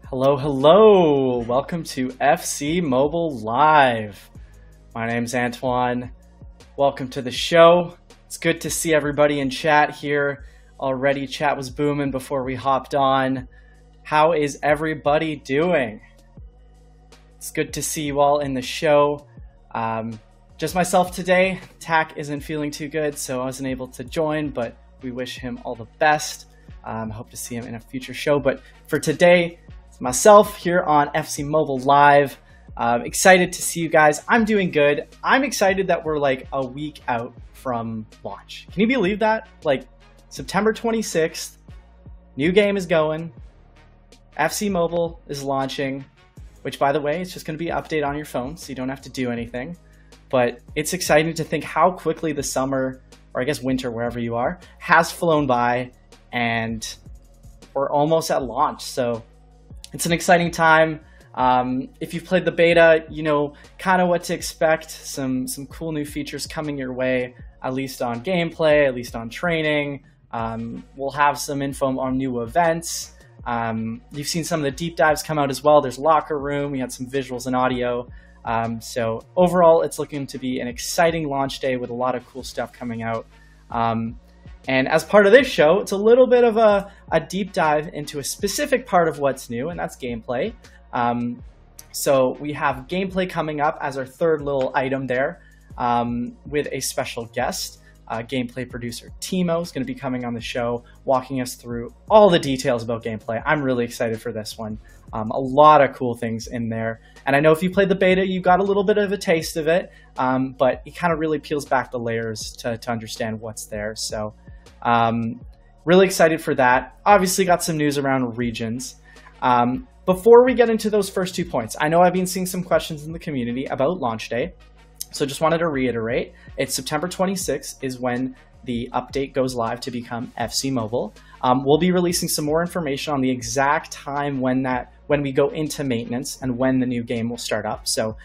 Hello, hello! Welcome to FC Mobile Live. My name's Antwan. Welcome to the show. It's good to see everybody in chat here. Already chat was booming before we hopped on. How is everybody doing? It's good to see you all in the show. Just myself today. Tack isn't feeling too good, so I wasn't able to join, but we wish him all the best. Hope to see him in a future show. But for today, it's myself here on FC Mobile Live. Excited to see you guys. I'm doing good. I'm excited that we're like a week out from launch. Can you believe that? Like September 26th, new game is going. FC Mobile is launching, which by the way, it's just going to be an update on your phone, so you don't have to do anything. But it's exciting to think how quickly the summer, or I guess winter, wherever you are, has flown by, and we're almost at launch. So it's an exciting time. If you've played the beta, you know kind of what to expect. Some cool new features coming your way, at least on gameplay, at least on training. We'll have some info on new events. You've seen some of the deep dives come out as well. There's locker room. We had some visuals and audio. So overall, it's looking to be an exciting launch day with a lot of cool stuff coming out. And as part of this show, it's a little bit of a deep dive into a specific part of what's new, and that's gameplay. So we have gameplay coming up as our third little item there, with a special guest. Gameplay producer Timo is going to be coming on the show, walking us through all the details about gameplay. I'm really excited for this one. A lot of cool things in there. And I know if you played the beta, you got a little bit of a taste of it, but it kind of really peels back the layers to understand what's there. So really excited for that. Obviously got some news around regions. Before we get into those first 2 points, I know I've been seeing some questions in the community about launch day. So just wanted to reiterate, it's September 26th is when the update goes live to become FC Mobile. We'll be releasing some more information on the exact time when we go into maintenance and when the new game will start up. So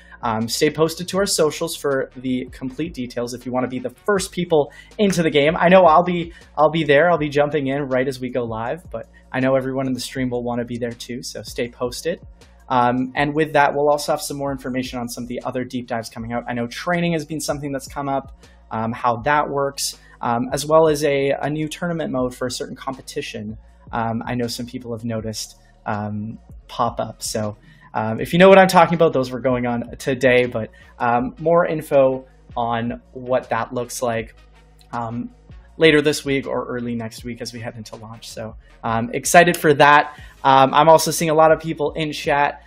stay posted to our socials for the complete details if you want to be the first people into the game. I know I'll be there. I'll be jumping in right as we go live, but I know everyone in the stream will want to be there too. So stay posted. And with that, we'll also have some more information on some of the other deep dives coming out. I know training has been something that's come up, how that works, as well as a new tournament mode for a certain competition. I know some people have noticed pop up. So if you know what I'm talking about, those were going on today, but more info on what that looks like later this week or early next week as we head into launch. So excited for that. I'm also seeing a lot of people in chat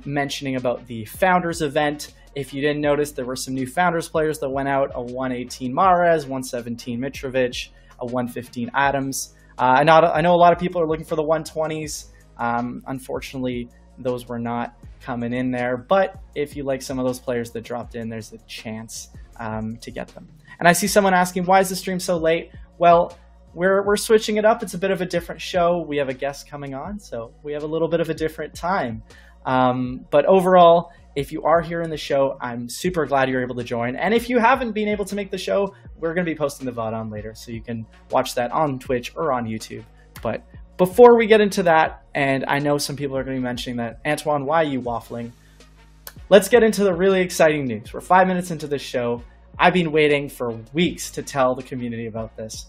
mentioning about the Founders event. If you didn't notice, there were some new Founders players that went out, a 118 Mahrez, 117 Mitrovic, a 115 Adams. I know a lot of people are looking for the 120s. Unfortunately, those were not coming in there. But if you like some of those players that dropped in, there's a chance to get them. And I see someone asking, why is the stream so late? Well, we're switching it up. It's a bit of a different show. We have a guest coming on, so we have a little bit of a different time. But overall, if you are here in the show, I'm super glad you're able to join. And if you haven't been able to make the show, we're going to be posting the VOD on later, so you can watch that on Twitch or on YouTube. But before we get into that, and I know some people are going to be mentioning that, Antwan, why are you waffling? Let's get into the really exciting news. We're 5 minutes into this show. I've been waiting for weeks to tell the community about this,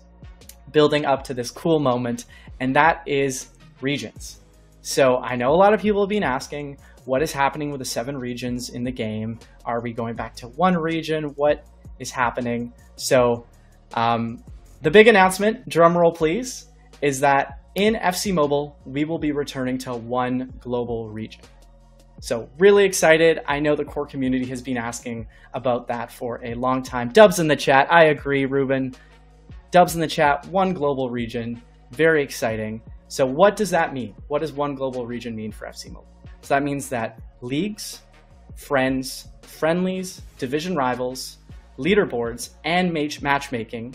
building up to this cool moment, and that is regions. So I know a lot of people have been asking, what is happening with the 7 regions in the game? Are we going back to 1 region? What is happening? So the big announcement, drum roll please, is that in FC Mobile, we will be returning to 1 global region. So really excited. I know the core community has been asking about that for a long time. Dubs in the chat. I agree, Ruben. Dubs in the chat, 1 global region. Very exciting. So what does that mean? What does 1 global region mean for FC Mobile? So that means that leagues, friends, friendlies, division rivals, leaderboards, and matchmaking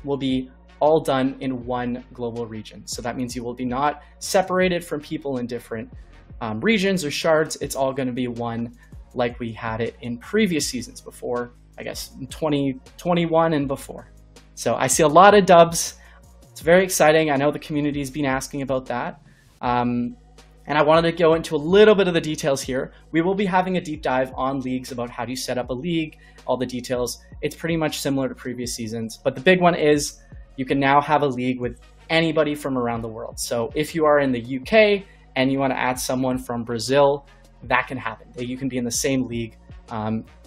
will be all done in 1 global region. So that means you will be not separated from people in different regions or shards. It's all going to be 1 like we had it in previous seasons before, I guess, 2021 and before. So I see a lot of dubs. It's very exciting. I know the community's been asking about that. And I wanted to go into a little bit of the details here. We will be having a deep dive on leagues about how do you set up a league, all the details. It's pretty much similar to previous seasons, but the big one is you can now have a league with anybody from around the world. So if you are in the UK and you want to add someone from Brazil, that can happen. You can be in the same league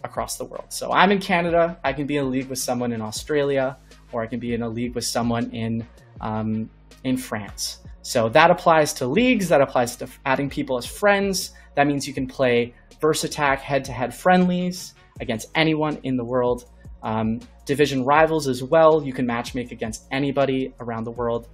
across the world. So I'm in Canada, I can be in a league with someone in Australia, or I can be in a league with someone in France. So that applies to leagues, that applies to adding people as friends. That means you can play VersaTac head-to-head friendlies against anyone in the world. Division rivals as well, you can matchmake against anybody around the world.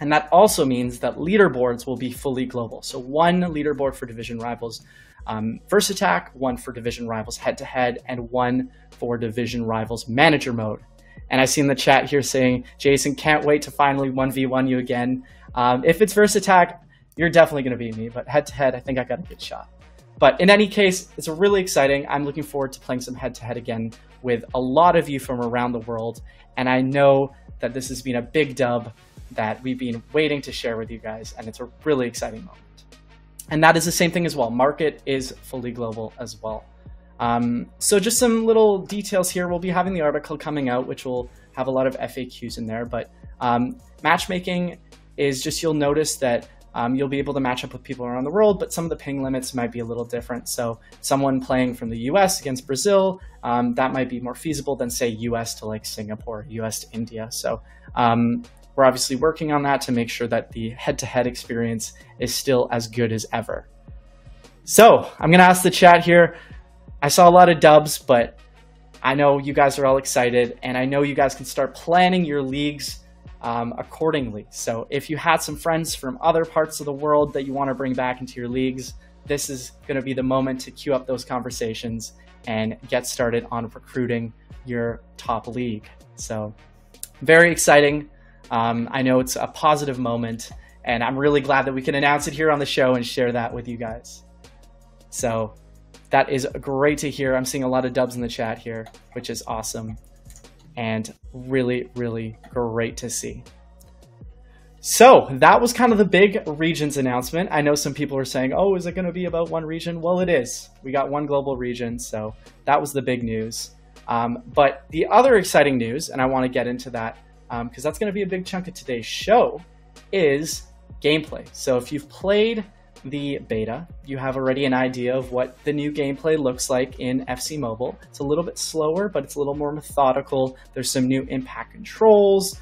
And that also means that leaderboards will be fully global. So one leaderboard for division rivals VersaTac, one for division rivals head-to-head, and one for division rivals manager mode. And I see in the chat here saying, Jason, can't wait to finally 1v1 you again. If it's VersaTac, you're definitely going to beat me, but head-to-head, I think I got a good shot. But in any case, it's really exciting. I'm looking forward to playing some head-to-head again with a lot of you from around the world. And I know that this has been a big dub that we've been waiting to share with you guys, and it's a really exciting moment. And that is the same thing as well. Market is fully global as well. So just some little details here. We'll be having the article coming out, which will have a lot of FAQs in there. But matchmaking is just, you'll notice that you'll be able to match up with people around the world, but some of the ping limits might be a little different. So someone playing from the US against Brazil, that might be more feasible than, say, US to like Singapore, US to India. So we're obviously working on that to make sure that the head-to-head experience is still as good as ever. So I'm going to ask the chat here. I saw a lot of dubs, but I know you guys are all excited, and I know you guys can start planning your leagues accordingly. So if you had some friends from other parts of the world that you want to bring back into your leagues, this is going to be the moment to queue up those conversations and get started on recruiting your top league. So very exciting. I know it's a positive moment, and I'm really glad that we can announce it here on the show and share that with you guys. So that is great to hear. I'm seeing a lot of dubs in the chat here, which is awesome and really, really great to see. So that was kind of the big regions announcement. I know some people are saying, oh, is it going to be about one region? Well, it is. We got one global region, so that was the big news. But the other exciting news, and I want to get into that because that's going to be a big chunk of today's show, is gameplay. So if you've played the beta, you have already an idea of what the new gameplay looks like in FC Mobile. It's a little bit slower, but it's a little more methodical. There's some new impact controls.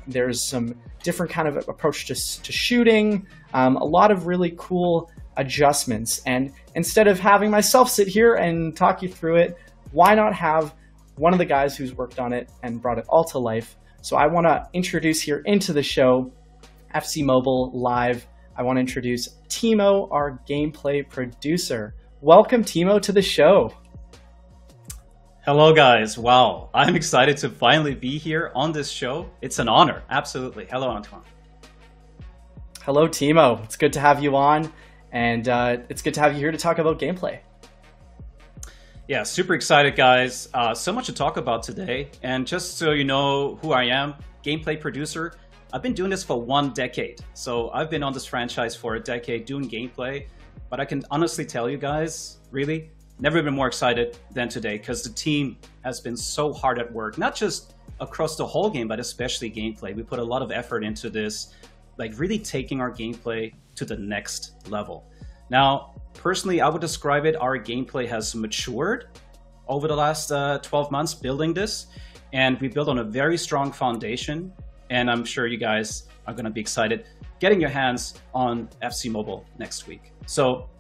There's some different kind of approach to shooting. A lot of really cool adjustments. And instead of having myself sit here and talk you through it, why not have one of the guys who's worked on it and brought it all to life? So I want to introduce here into the show, FC Mobile Live, I want to introduce Timo, our gameplay producer. Welcome, Timo, to the show. Hello, guys. Wow. I'm excited to finally be here on this show. It's an honor. Absolutely. Hello, Antwan. Hello, Timo. It's good to have you on, and it's good to have you here to talk about gameplay. Yeah, super excited, guys. So much to talk about today. And just so you know who I am, gameplay producer. I've been doing this for 1 decade. So I've been on this franchise for a decade doing gameplay. But I can honestly tell you guys, really, never been more excited than today because the team has been so hard at work, not just across the whole game, but especially gameplay. We put a lot of effort into this, like really taking our gameplay to the next level. Now, personally, I would describe it, our gameplay has matured over the last 12 months building this. And we built on a very strong foundation. And I'm sure you guys are going to be excited getting your hands on FC Mobile next week. So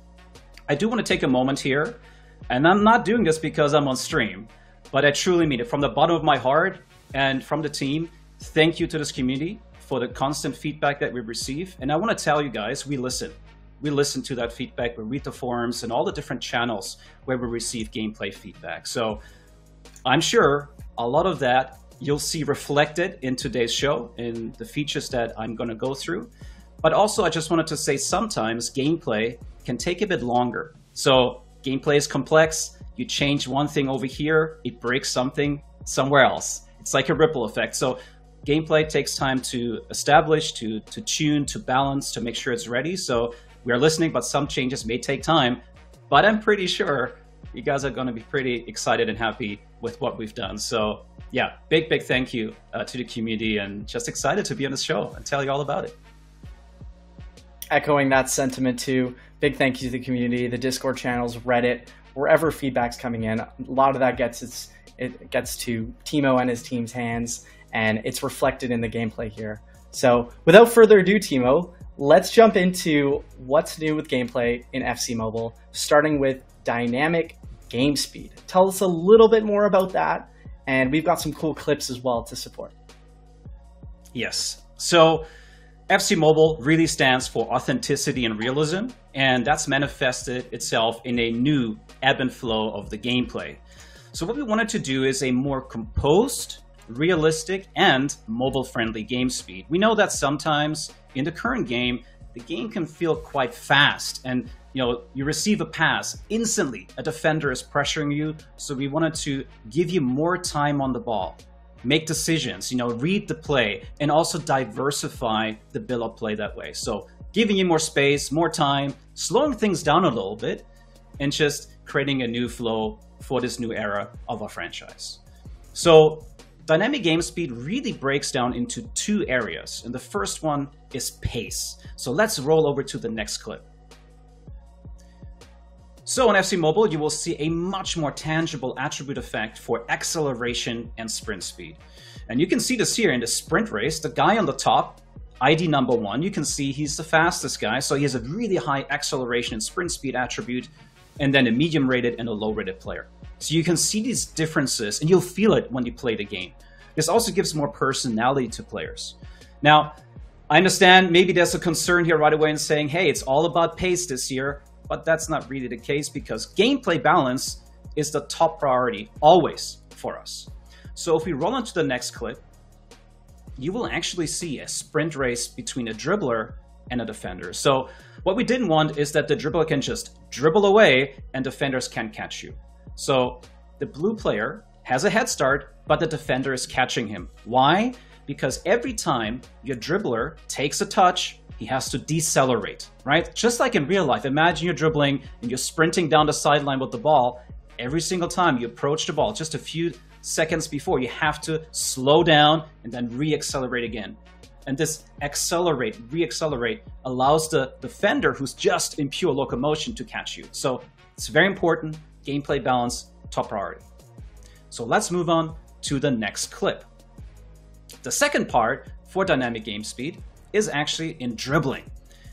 I do want to take a moment here, and I'm not doing this because I'm on stream, but I truly mean it from the bottom of my heart and from the team. Thank you to this community for the constant feedback that we receive. And I want to tell you guys, we listen. We listen to that feedback. We read the forums and all the different channels where we receive gameplay feedback. So I'm sure a lot of that you'll see reflected in today's show in the features that I'm going to go through. But also, I just wanted to say sometimes gameplay can take a bit longer. So gameplay is complex. You change one thing over here, it breaks something somewhere else. It's like a ripple effect. So gameplay takes time to establish, to tune, to balance, to make sure it's ready. So We are listening, but some changes may take time. But I'm pretty sure you guys are going to be pretty excited and happy with what we've done. So yeah, big thank you to the community, and just excited to be on the show and tell you all about it. Echoing that sentiment too. Big thank you to the community, the Discord channels, Reddit, wherever feedback's coming in. A lot of that gets to Timo and his team's hands, and it's reflected in the gameplay here. So without further ado, Timo, let's jump into what's new with gameplay in FC Mobile, starting with dynamic game speed. Tell us a little bit more about that, and we've got some cool clips as well to support. Yes. So FC Mobile really stands for authenticity and realism, and that's manifested itself in a new ebb and flow of the gameplay. So what we wanted to do is a more composed, realistic, and mobile-friendly game speed. We know that sometimes in the current game, the game can feel quite fast, and you receive a pass instantly, a defender is pressuring you, so we wanted to give you more time on the ball, make decisions, read the play, and also diversify the build-up play that way. So giving you more space, more time, slowing things down a little bit, and just creating a new flow for this new era of our franchise. So dynamic game speed really breaks down into two areas, and the first one is pace. So let's roll over to the next clip. So on FC Mobile, you will see a much more tangible attribute effect for acceleration and sprint speed. And you can see this here in the sprint race, the guy on the top, ID number 1, you can see he's the fastest guy, so he has a really high acceleration and sprint speed attribute, and then a medium rated and a low rated player. So you can see these differences, and you'll feel it when you play the game. This also gives more personality to players. Now, I understand maybe there's a concern here right away in saying, hey, it's all about pace this year, but that's not really the case, because gameplay balance is the top priority always for us. So if we roll on to the next clip, you will actually see a sprint race between a dribbler and a defender. So what we didn't want is that the dribbler can just dribble away and defenders can't catch you. So the blue player has a head start, but the defender is catching him. Why? Because every time your dribbler takes a touch, he has to decelerate, right? Just like in real life, imagine you're dribbling and you're sprinting down the sideline with the ball. Every single time you approach the ball, just a few seconds before, you have to slow down and then re-accelerate again. And this accelerate, re-accelerate allows the defender who's just in pure locomotion to catch you. So it's very important. Gameplay balance, top priority. So let's move on to the next clip. The second part for dynamic game speed is actually in dribbling.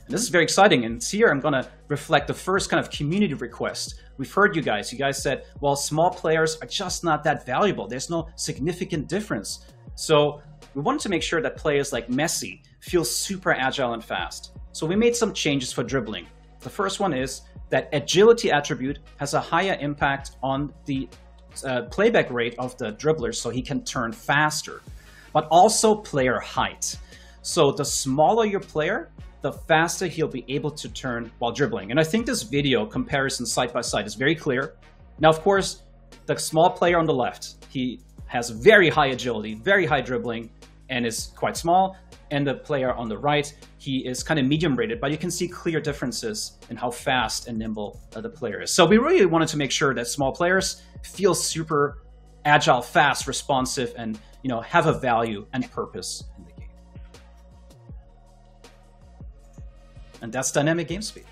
And this is very exciting, and here I'm going to reflect the first kind of community request. We've heard you guys said, well, small players are just not that valuable. There's no significant difference. So we wanted to make sure that players like Messi feel super agile and fast. So we made some changes for dribbling. The first one is that agility attribute has a higher impact on the playback rate of the dribbler, so he can turn faster, but also player height. So the smaller your player, the faster he'll be able to turn while dribbling. And I think this video comparison side by side is very clear. Now, of course, the small player on the left, he has very high agility, very high dribbling, and is quite small. And the player on the right, he is kind of medium rated, but you can see clear differences in how fast and nimble the player is. So we really wanted to make sure that small players feel super agile, fast, responsive, and have a value and purpose in the game. And that's dynamic game speed.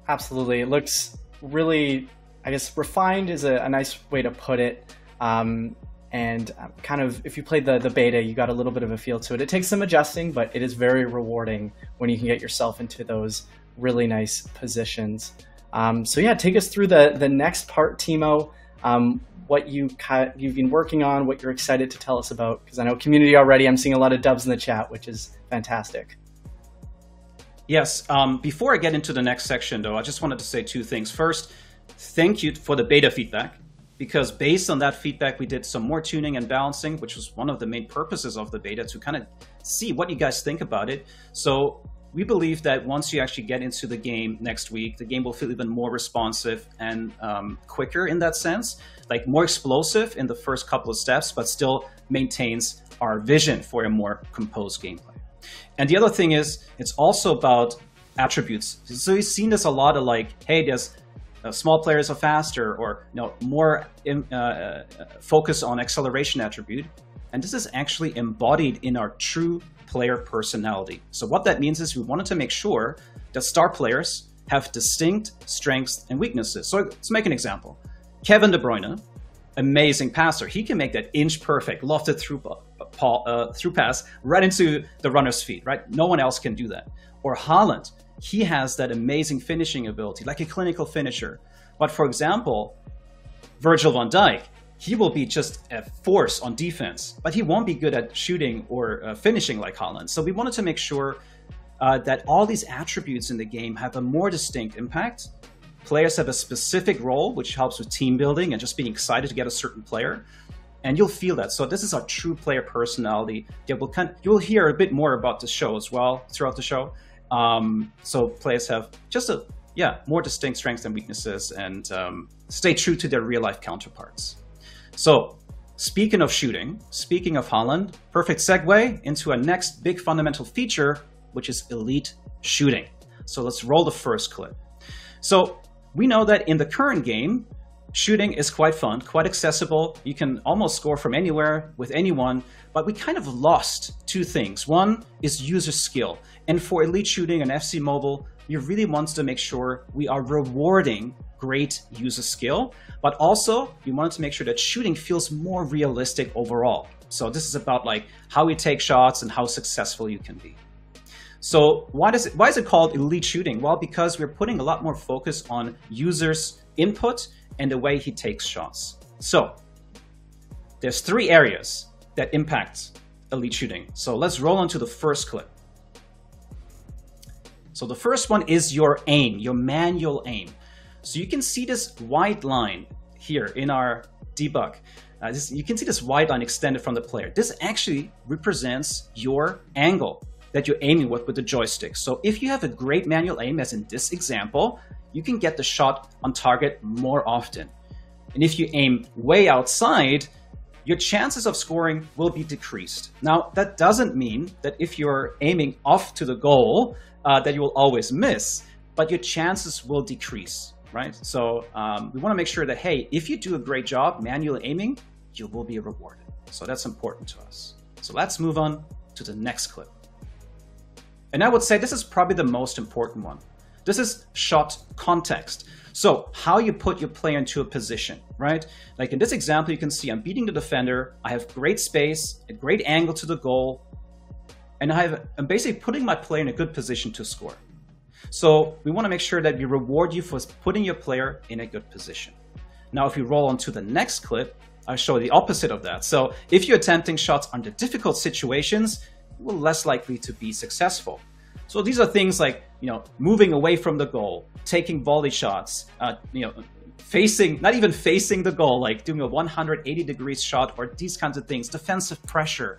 Absolutely. It looks really, I guess, refined is a nice way to put it. And kind of, if you played the beta, you got a little bit of a feel to it. It takes some adjusting, but it is very rewarding when you can get yourself into those really nice positions. So yeah, take us through the next part, Timo. What you've been working on, what you're excited to tell us about, because I know community already. I'm seeing a lot of dubs in the chat, which is fantastic. Yes. Before I get into the next section, though, I just wanted to say two things. First, thank you for the beta feedback, because based on that feedback, we did some more tuning and balancing, which was one of the main purposes of the beta, to kind of see what you guys think about it. So we believe that once you actually get into the game next week, the game will feel even more responsive and quicker in that sense, like more explosive in the first couple of steps, but still maintains our vision for a more composed gameplay. And the other thing is, it's also about attributes. So you've seen this a lot of like, hey, there's small players are faster, or more focus on acceleration attribute. And this is actually embodied in our true player personality. So what that means is we wanted to make sure that star players have distinct strengths and weaknesses. So let's make an example. Kevin De Bruyne, amazing passer. He can make that inch perfect, lofted through pass right into the runner's feet, right? No one else can do that. Or Haaland, he has that amazing finishing ability, like a clinical finisher. But for example, Virgil van Dijk, he will be just a force on defense, but he won't be good at shooting or finishing like Haaland. So we wanted to make sure that all these attributes in the game have a more distinct impact. Players have a specific role, which helps with team building and just being excited to get a certain player. And you'll feel that. So this is our true player personality. You'll hear a bit more about the show as well throughout the show. So players have just more distinct strengths and weaknesses, and stay true to their real life counterparts. So speaking of shooting, speaking of Haaland, perfect segue into our next big fundamental feature, which is elite shooting. So let's roll the first clip. So we know that in the current game, shooting is quite fun, quite accessible. You can almost score from anywhere with anyone, but we kind of lost two things. One is user skill. And for elite shooting on FC Mobile, we really want to make sure we are rewarding great user skill, but also we wanted to make sure that shooting feels more realistic overall. So this is about like how we take shots and how successful you can be. So why is it called elite shooting? Well, because we're putting a lot more focus on users' input and the way he takes shots. So there's three areas that impact elite shooting. So let's roll into the first clip. So the first one is your aim, your manual aim. So you can see this white line here in our debug. You can see this white line extended from the player. This actually represents your angle that you're aiming with the joystick. So if you have a great manual aim, as in this example, you can get the shot on target more often. And if you aim way outside, your chances of scoring will be decreased. Now, that doesn't mean that if you're aiming off to the goal, that you will always miss, but your chances will decrease, right? So we want to make sure that, hey, if you do a great job manually aiming, you will be rewarded. So that's important to us. So let's move on to the next clip. And I would say this is probably the most important one. This is shot context. So how you put your player into a position, right? Like in this example, you can see I'm beating the defender. I have great space, a great angle to the goal, and I'm basically putting my player in a good position to score. So we want to make sure that we reward you for putting your player in a good position. Now, if you roll on to the next clip, I'll show the opposite of that. So if you're attempting shots under difficult situations, you're less likely to be successful. So these are things like, moving away from the goal, taking volley shots, not even facing the goal, like doing a 180 degrees shot, or these kinds of things, defensive pressure.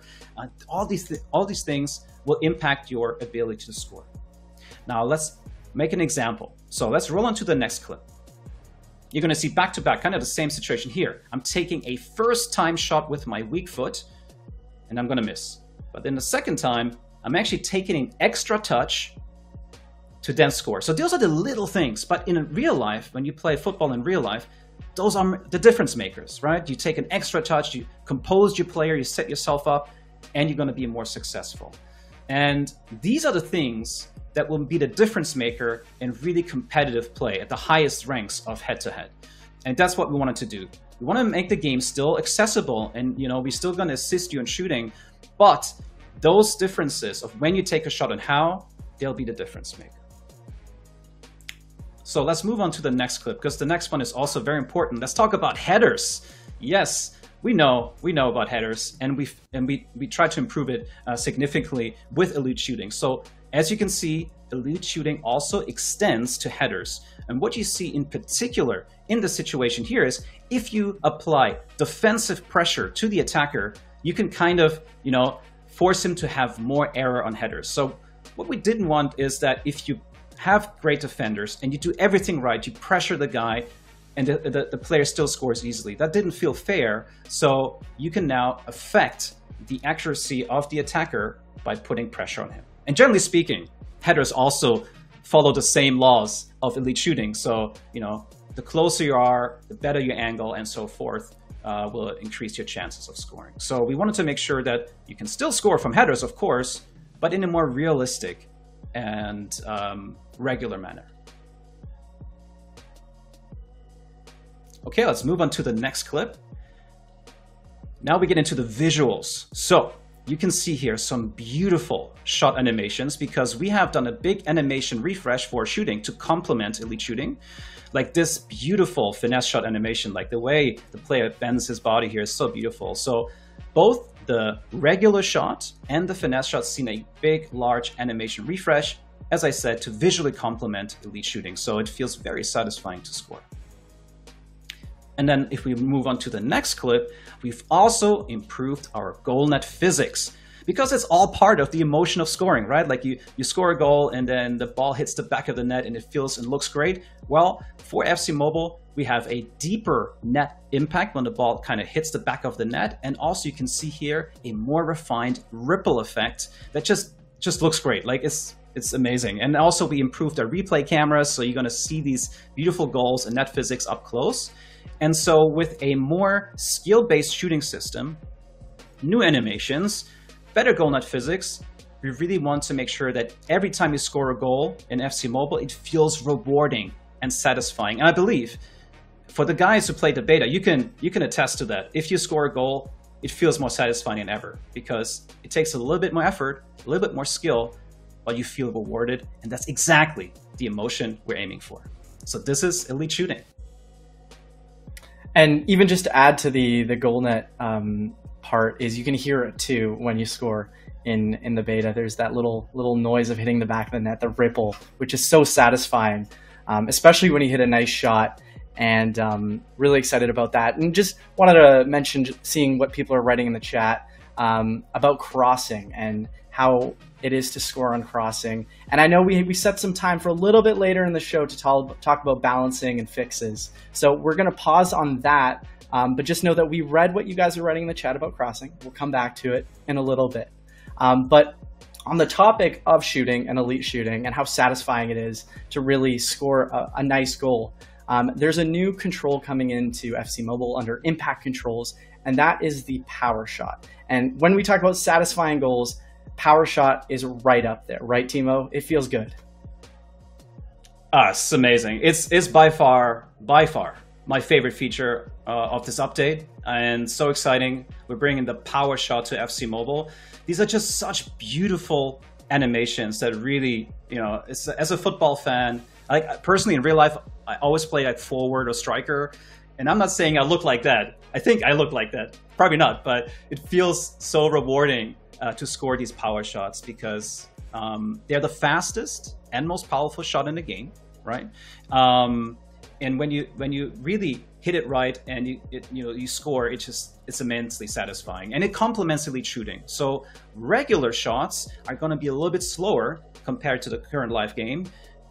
All these things will impact your ability to score. Now let's make an example. So let's roll on to the next clip. You're going to see back to back, kind of the same situation here. I'm taking a first time shot with my weak foot, and I'm going to miss. But then the second time, I'm actually taking an extra touch to then score. So those are the little things, but in real life, when you play football in real life, those are the difference makers, right? You take an extra touch, you compose your player, you set yourself up, and you're going to be more successful. And these are the things that will be the difference maker in really competitive play at the highest ranks of head-to-head. And that's what we wanted to do. We want to make the game still accessible, and we're still going to assist you in shooting, but those differences of when you take a shot and how, they'll be the difference maker. So let's move on to the next clip, because the next one is also very important. Let's talk about headers. Yes, we know about headers, and we try to improve it significantly with elite shooting. So as you can see, elite shooting also extends to headers. And what you see in particular in the situation here is if you apply defensive pressure to the attacker, you can kind of, force him to have more error on headers. So what we didn't want is that if you have great defenders and you do everything right, you pressure the guy, and the player still scores easily. That didn't feel fair. So you can now affect the accuracy of the attacker by putting pressure on him. And generally speaking, headers also follow the same laws of elite shooting. So, the closer you are, the better your angle and so forth will increase your chances of scoring. So we wanted to make sure that you can still score from headers, of course, but in a more realistic and regular manner. Okay, let's move on to the next clip. Now we get into the visuals. So you can see here some beautiful shot animations because we have done a big animation refresh for shooting to complement elite shooting. Like this beautiful finesse shot animation, like the way the player bends his body here is so beautiful. So both the regular shot and the finesse shot seen a big, large animation refresh, as I said, to visually complement elite shooting. So it feels very satisfying to score. And then if we move on to the next clip, we've also improved our goal net physics because it's all part of the emotion of scoring, right? Like you score a goal and then the ball hits the back of the net and it feels and looks great. Well, for FC Mobile, we have a deeper net impact when the ball kind of hits the back of the net. And also you can see here a more refined ripple effect that just looks great. Like it's amazing. And also we improved our replay cameras. So you're going to see these beautiful goals and net physics up close. And so with a more skill-based shooting system, new animations, better goal net physics, we really want to make sure that every time you score a goal in FC Mobile, it feels rewarding and satisfying. And I believe for the guys who play the beta, you can attest to that. If you score a goal, it feels more satisfying than ever because it takes a little bit more effort, a little bit more skill, but you feel rewarded. And that's exactly the emotion we're aiming for. So this is elite shooting. And even just to add to the goal net part is you can hear it too when you score in the beta. There's that little noise of hitting the back of the net, the ripple, which is so satisfying, especially when you hit a nice shot. And really excited about that. And just wanted to mention seeing what people are writing in the chat about crossing and how it is to score on crossing. And I know we set some time for a little bit later in the show to talk about balancing and fixes. So we're going to pause on that, but just know that we read what you guys are writing in the chat about crossing. We'll come back to it in a little bit. But on the topic of shooting and elite shooting and how satisfying it is to really score a nice goal, there's a new control coming into FC Mobile under impact controls, and that is the power shot. And when we talk about satisfying goals, power shot is right up there, right, Timo? It feels good. It's amazing. It's by far my favorite feature of this update, and so exciting. We're bringing the power shot to FC Mobile. These are just such beautiful animations that really, as a football fan, like personally in real life, I always play like forward or striker, and I'm not saying I look like that. I think I look like that. Probably not, but it feels so rewarding to score these power shots because they're the fastest and most powerful shot in the game, right? And when you really hit it right and you score, it's immensely satisfying, and it complements elite shooting. So regular shots are going to be a little bit slower compared to the current live game.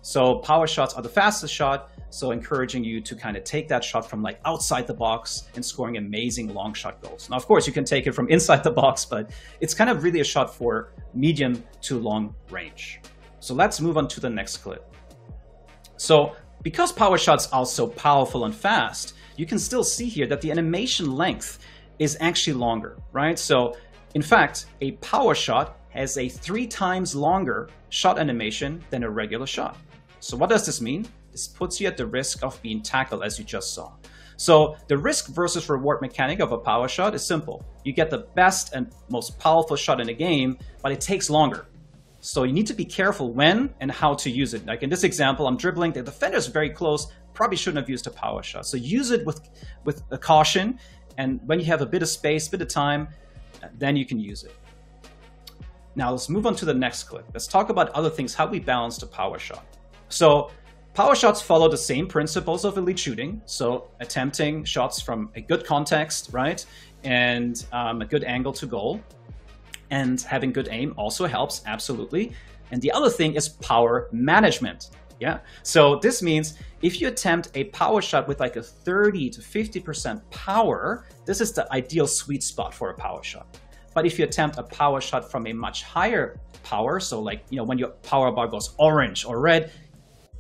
So power shots are the fastest shot, so encouraging you to kind of take that shot from like outside the box and scoring amazing long shot goals. Now, of course, you can take it from inside the box, but it's kind of really a shot for medium to long range. So let's move on to the next clip. So because power shots are so powerful and fast, you can still see here that the animation length is actually longer, right? So in fact, a power shot has a 3 times longer shot animation than a regular shot. So what does this mean? This puts you at the risk of being tackled, as you just saw. So the risk versus reward mechanic of a power shot is simple. You get the best and most powerful shot in the game, but it takes longer. So you need to be careful when and how to use it. Like in this example, I'm dribbling, the defender is very close, probably shouldn't have used a power shot. So use it with a caution, and when you have a bit of space, bit of time, then you can use it. Now let's move on to the next clip. Let's talk about other things, how we balance the power shot. So power shots follow the same principles of elite shooting. So attempting shots from a good context, right? And a good angle to goal. And having good aim also helps, absolutely. And the other thing is power management. Yeah. So this means if you attempt a power shot with like a 30 to 50% power, this is the ideal sweet spot for a power shot. But if you attempt a power shot from a much higher power, so like, when your power bar goes orange or red,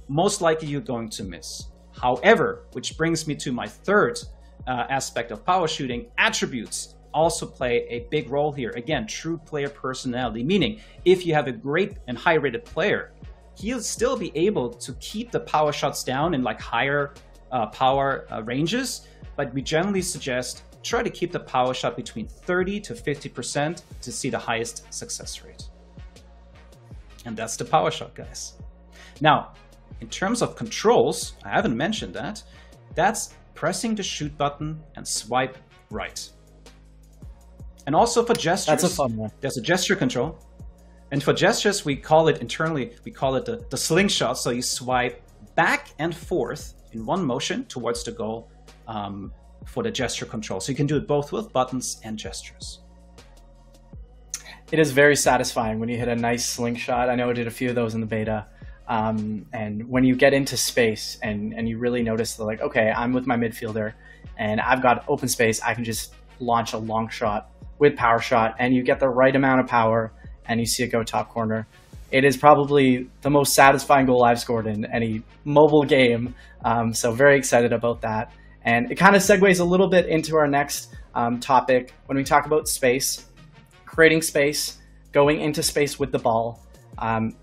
most likely you're going to miss. However, which brings me to my third aspect of power shooting, attributes also play a big role here. Again, true player personality, meaning if you have a great and high rated player, he'll still be able to keep the power shots down in like higher power ranges, but we generally suggest try to keep the power shot between 30 to 50% to see the highest success rate. And that's the power shot, guys. Now, in terms of controls, I haven't mentioned that. That's pressing the shoot button and swipe right. And also for gestures, that's a fun one. There's a gesture control. And for gestures, we call it internally, we call it the slingshot. So you swipe back and forth in one motion towards the goal for the gesture control. So you can do it both with buttons and gestures. It is very satisfying when you hit a nice slingshot. I know I did a few of those in the beta. And when you get into space and you really notice that, like, okay, I'm with my midfielder and I've got open space, I can just launch a long shot with power shot and you get the right amount of power and you see it go top corner. It is probably the most satisfying goal I've scored in any mobile game. So very excited about that. And it kind of segues a little bit into our next topic when we talk about space, creating space, going into space with the ball.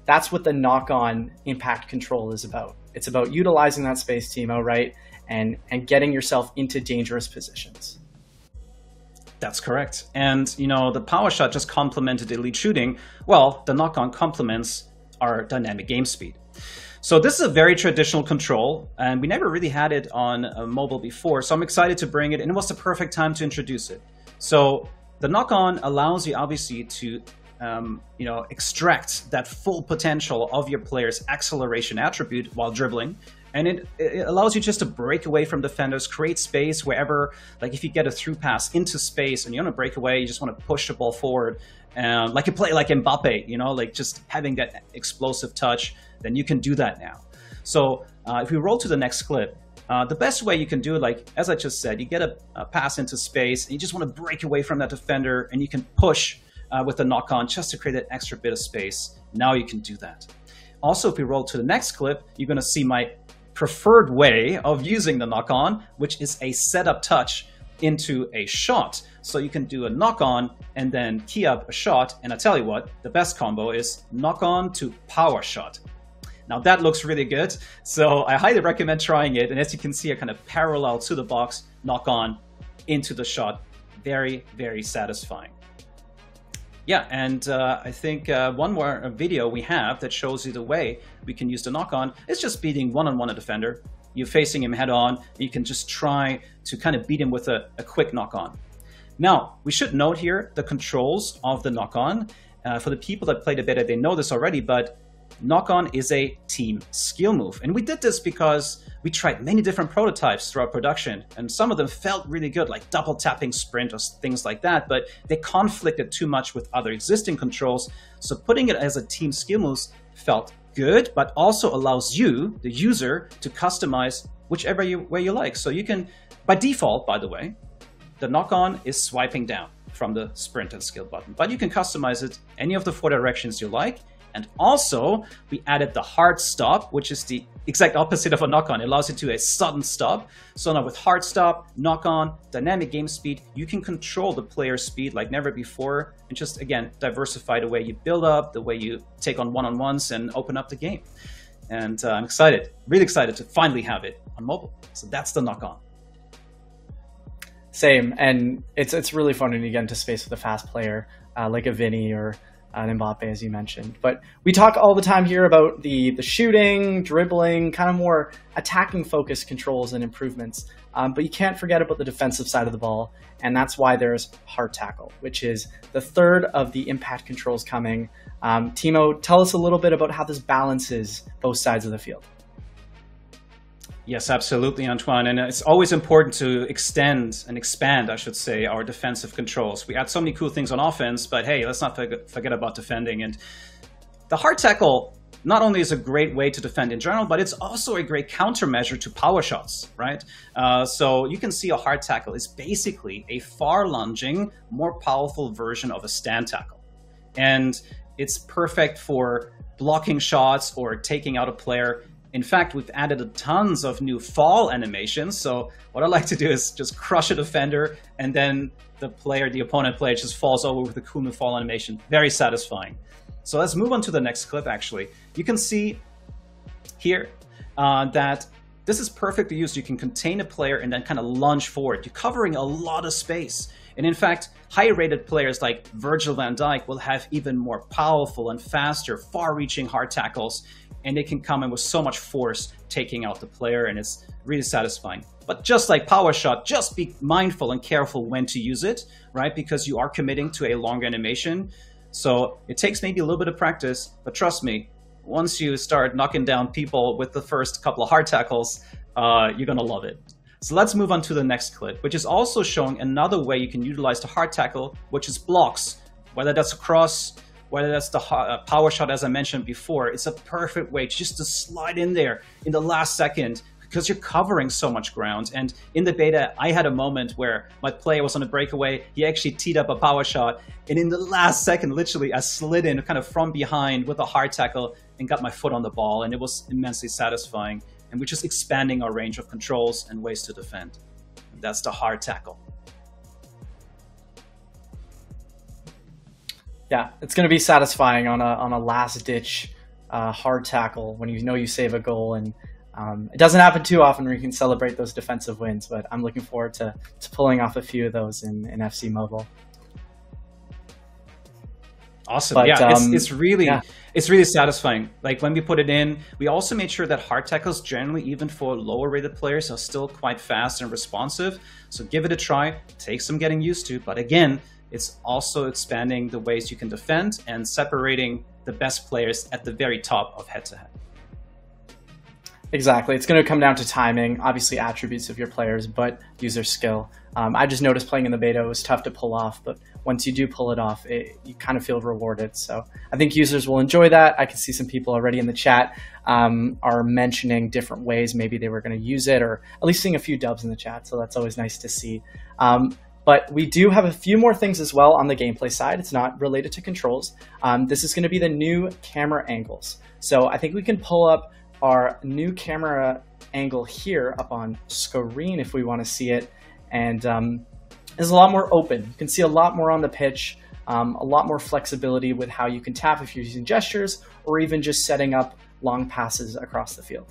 That's what the knock-on impact control is about. It's about utilizing that space, Timo, right? And getting yourself into dangerous positions. That's correct. And, the power shot just complemented elite shooting. Well, the knock-on complements our dynamic game speed. So this is a very traditional control, and we never really had it on mobile before. So I'm excited to bring it, and it was the perfect time to introduce it. So the knock-on allows you, obviously, to extract that full potential of your player's acceleration attribute while dribbling. And it allows you just to break away from defenders, create space wherever, like if you get a through pass into space and you want to break away, you just want to push the ball forward. Like you play like Mbappe, like just having that explosive touch, then you can do that now. So if we roll to the next clip, the best way you can do it, like as I just said, you get a pass into space and you just want to break away from that defender and you can push with the knock-on just to create an extra bit of space. Now you can do that. Also, if we roll to the next clip, you're going to see my preferred way of using the knock-on, which is a setup touch into a shot. So you can do a knock-on and then key up a shot. And I tell you what, the best combo is knock-on to power shot. Now that looks really good. So I highly recommend trying it. And as you can see, a kind of parallel to the box, knock-on into the shot. Very, very satisfying. Yeah, and I think one more video we have that shows you the way we can use the knock-on is just beating one-on-one a defender. You're facing him head-on, and you can just try to kind of beat him with a quick knock-on. Now, we should note here the controls of the knock-on. For the people that played a beta, they know this already, but knock-on is a team skill move. And we did this because we tried many different prototypes throughout production, and some of them felt really good, like double tapping sprint or things like that, but they conflicted too much with other existing controls. So putting it as a team skill move felt good, but also allows you, the user, to customize whichever way you like. So you can, by default, by the way, the knock-on is swiping down from the sprint and skill button, but you can customize it any of the 4 directions you like. And also, we added the hard stop, which is the exact opposite of a knock-on. It allows you to do a sudden stop. So now with hard stop, knock-on, dynamic game speed, you can control the player's speed like never before. And just, again, diversify the way you build up, the way you take on one-on-ones and open up the game. And I'm excited, really excited to finally have it on mobile. So that's the knock-on. Same, and it's really fun when you get into space with a fast player like a Vinny or an Mbappe, as you mentioned. But we talk all the time here about the shooting, dribbling, kind of more attacking focused controls and improvements. But you can't forget about the defensive side of the ball, and that's why there's hard tackle, which is the third of the impact controls coming. Timo, tell us a little bit about how this balances both sides of the field. Yes, absolutely, Antwan. And it's always important to extend and expand, I should say, our defensive controls. We add so many cool things on offense, but hey, let's not forget about defending. And the hard tackle not only is a great way to defend in general, but it's also a great countermeasure to power shots, right? So you can see a hard tackle is basically a far lunging, more powerful version of a stand tackle. And it's perfect for blocking shots or taking out a player. In fact, we've added tons of new fall animations. So what I like to do is just crush a defender, and then the opponent player just falls over with a cool new fall animation. Very satisfying. So let's move on to the next clip, actually. You can see here that this is perfectly used. You can contain a player and then kind of lunge forward. You're covering a lot of space. And in fact, high-rated players like Virgil van Dijk will have even more powerful and faster, far-reaching hard tackles, and they can come in with so much force taking out the player, and it's really satisfying. But just like power shot, just be mindful and careful when to use it, right? Because you are committing to a long animation. So it takes maybe a little bit of practice, but trust me, once you start knocking down people with the first couple of hard tackles, you're gonna love it. So let's move on to the next clip, which is also showing another way you can utilize the hard tackle, which is blocks. Whether that's a cross, whether that's the power shot, as I mentioned before, it's a perfect way just to slide in there in the last second, because you're covering so much ground. And in the beta, I had a moment where my player was on a breakaway. He actually teed up a power shot. And in the last second, literally, I slid in kind of from behind with a hard tackle and got my foot on the ball. And it was immensely satisfying. And we're just expanding our range of controls and ways to defend. And that's the hard tackle. Yeah, it's going to be satisfying on a last-ditch hard tackle when you know you save a goal. And it doesn't happen too often where you can celebrate those defensive wins, but I'm looking forward to pulling off a few of those in FC Mobile. Awesome. But, yeah, it's really satisfying. Like when we put it in, we also made sure that hard tackles generally, even for lower rated players, are still quite fast and responsive. So give it a try. Take some getting used to. But again, it's also expanding the ways you can defend and separating the best players at the very top of head-to-head. Exactly. It's going to come down to timing, obviously attributes of your players, but user skill. I just noticed playing in the beta, it was tough to pull off, but once you do pull it off, you kind of feel rewarded. So I think users will enjoy that. I can see some people already in the chat are mentioning different ways maybe they were going to use it, or at least seeing a few dubs in the chat. So that's always nice to see. But we do have a few more things as well on the gameplay side. It's not related to controls. This is going to be the new camera angles. So I think we can pull up our new camera angle here up on screen if we want to see it. And it's a lot more open. You can see a lot more on the pitch, a lot more flexibility with how you can tap if you're using gestures, or even just setting up long passes across the field.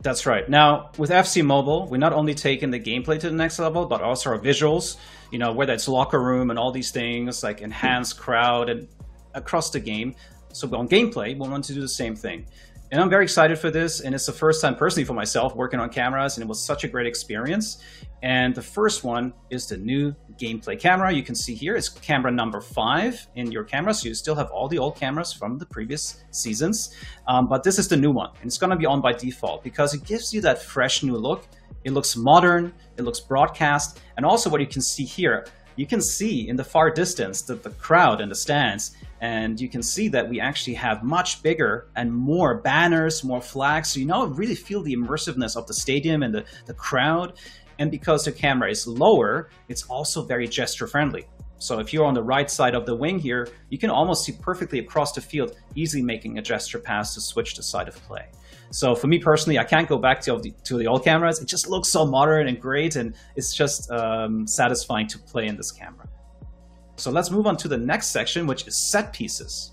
That's right. Now, with FC Mobile, we're not only taking the gameplay to the next level, but also our visuals, you know, whether it's locker room and all these things like enhanced crowd and across the game. So on gameplay, we want to do the same thing. And I'm very excited for this, and it's the first time personally for myself working on cameras, and it was such a great experience. And the first one is the new gameplay camera. You can see here it's camera number 5 in your camera, so you still have all the old cameras from the previous seasons. But this is the new one, and it's going to be on by default because it gives you that fresh new look. It looks modern, it looks broadcast, and also what you can see here, you can see in the far distance the crowd and the stands, and you can see that we actually have much bigger and more banners, more flags, so you now really feel the immersiveness of the stadium and the crowd. And because the camera is lower, it's also very gesture friendly. So if you're on the right side of the wing here, you can almost see perfectly across the field, easily making a gesture pass to switch the side of play. So for me personally, I can't go back to the old cameras. It just looks so modern and great, and it's just satisfying to play in this camera. So let's move on to the next section, which is set pieces.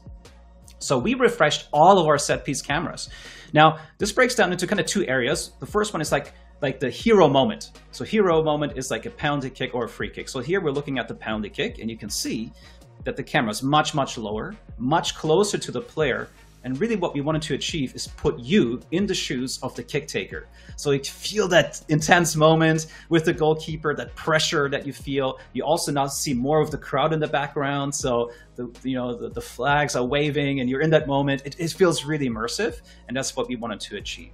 So we refreshed all of our set piece cameras. Now, this breaks down into kind of 2 areas. The first one is like the hero moment. So hero moment is like a penalty kick or a free kick. So here we're looking at the penalty kick, and you can see that the camera is much, much lower, much closer to the player. And really what we wanted to achieve is put you in the shoes of the kick taker. So you feel that intense moment with the goalkeeper, that pressure that you feel. You also now see more of the crowd in the background. So the flags are waving and you're in that moment. It feels really immersive, and that's what we wanted to achieve.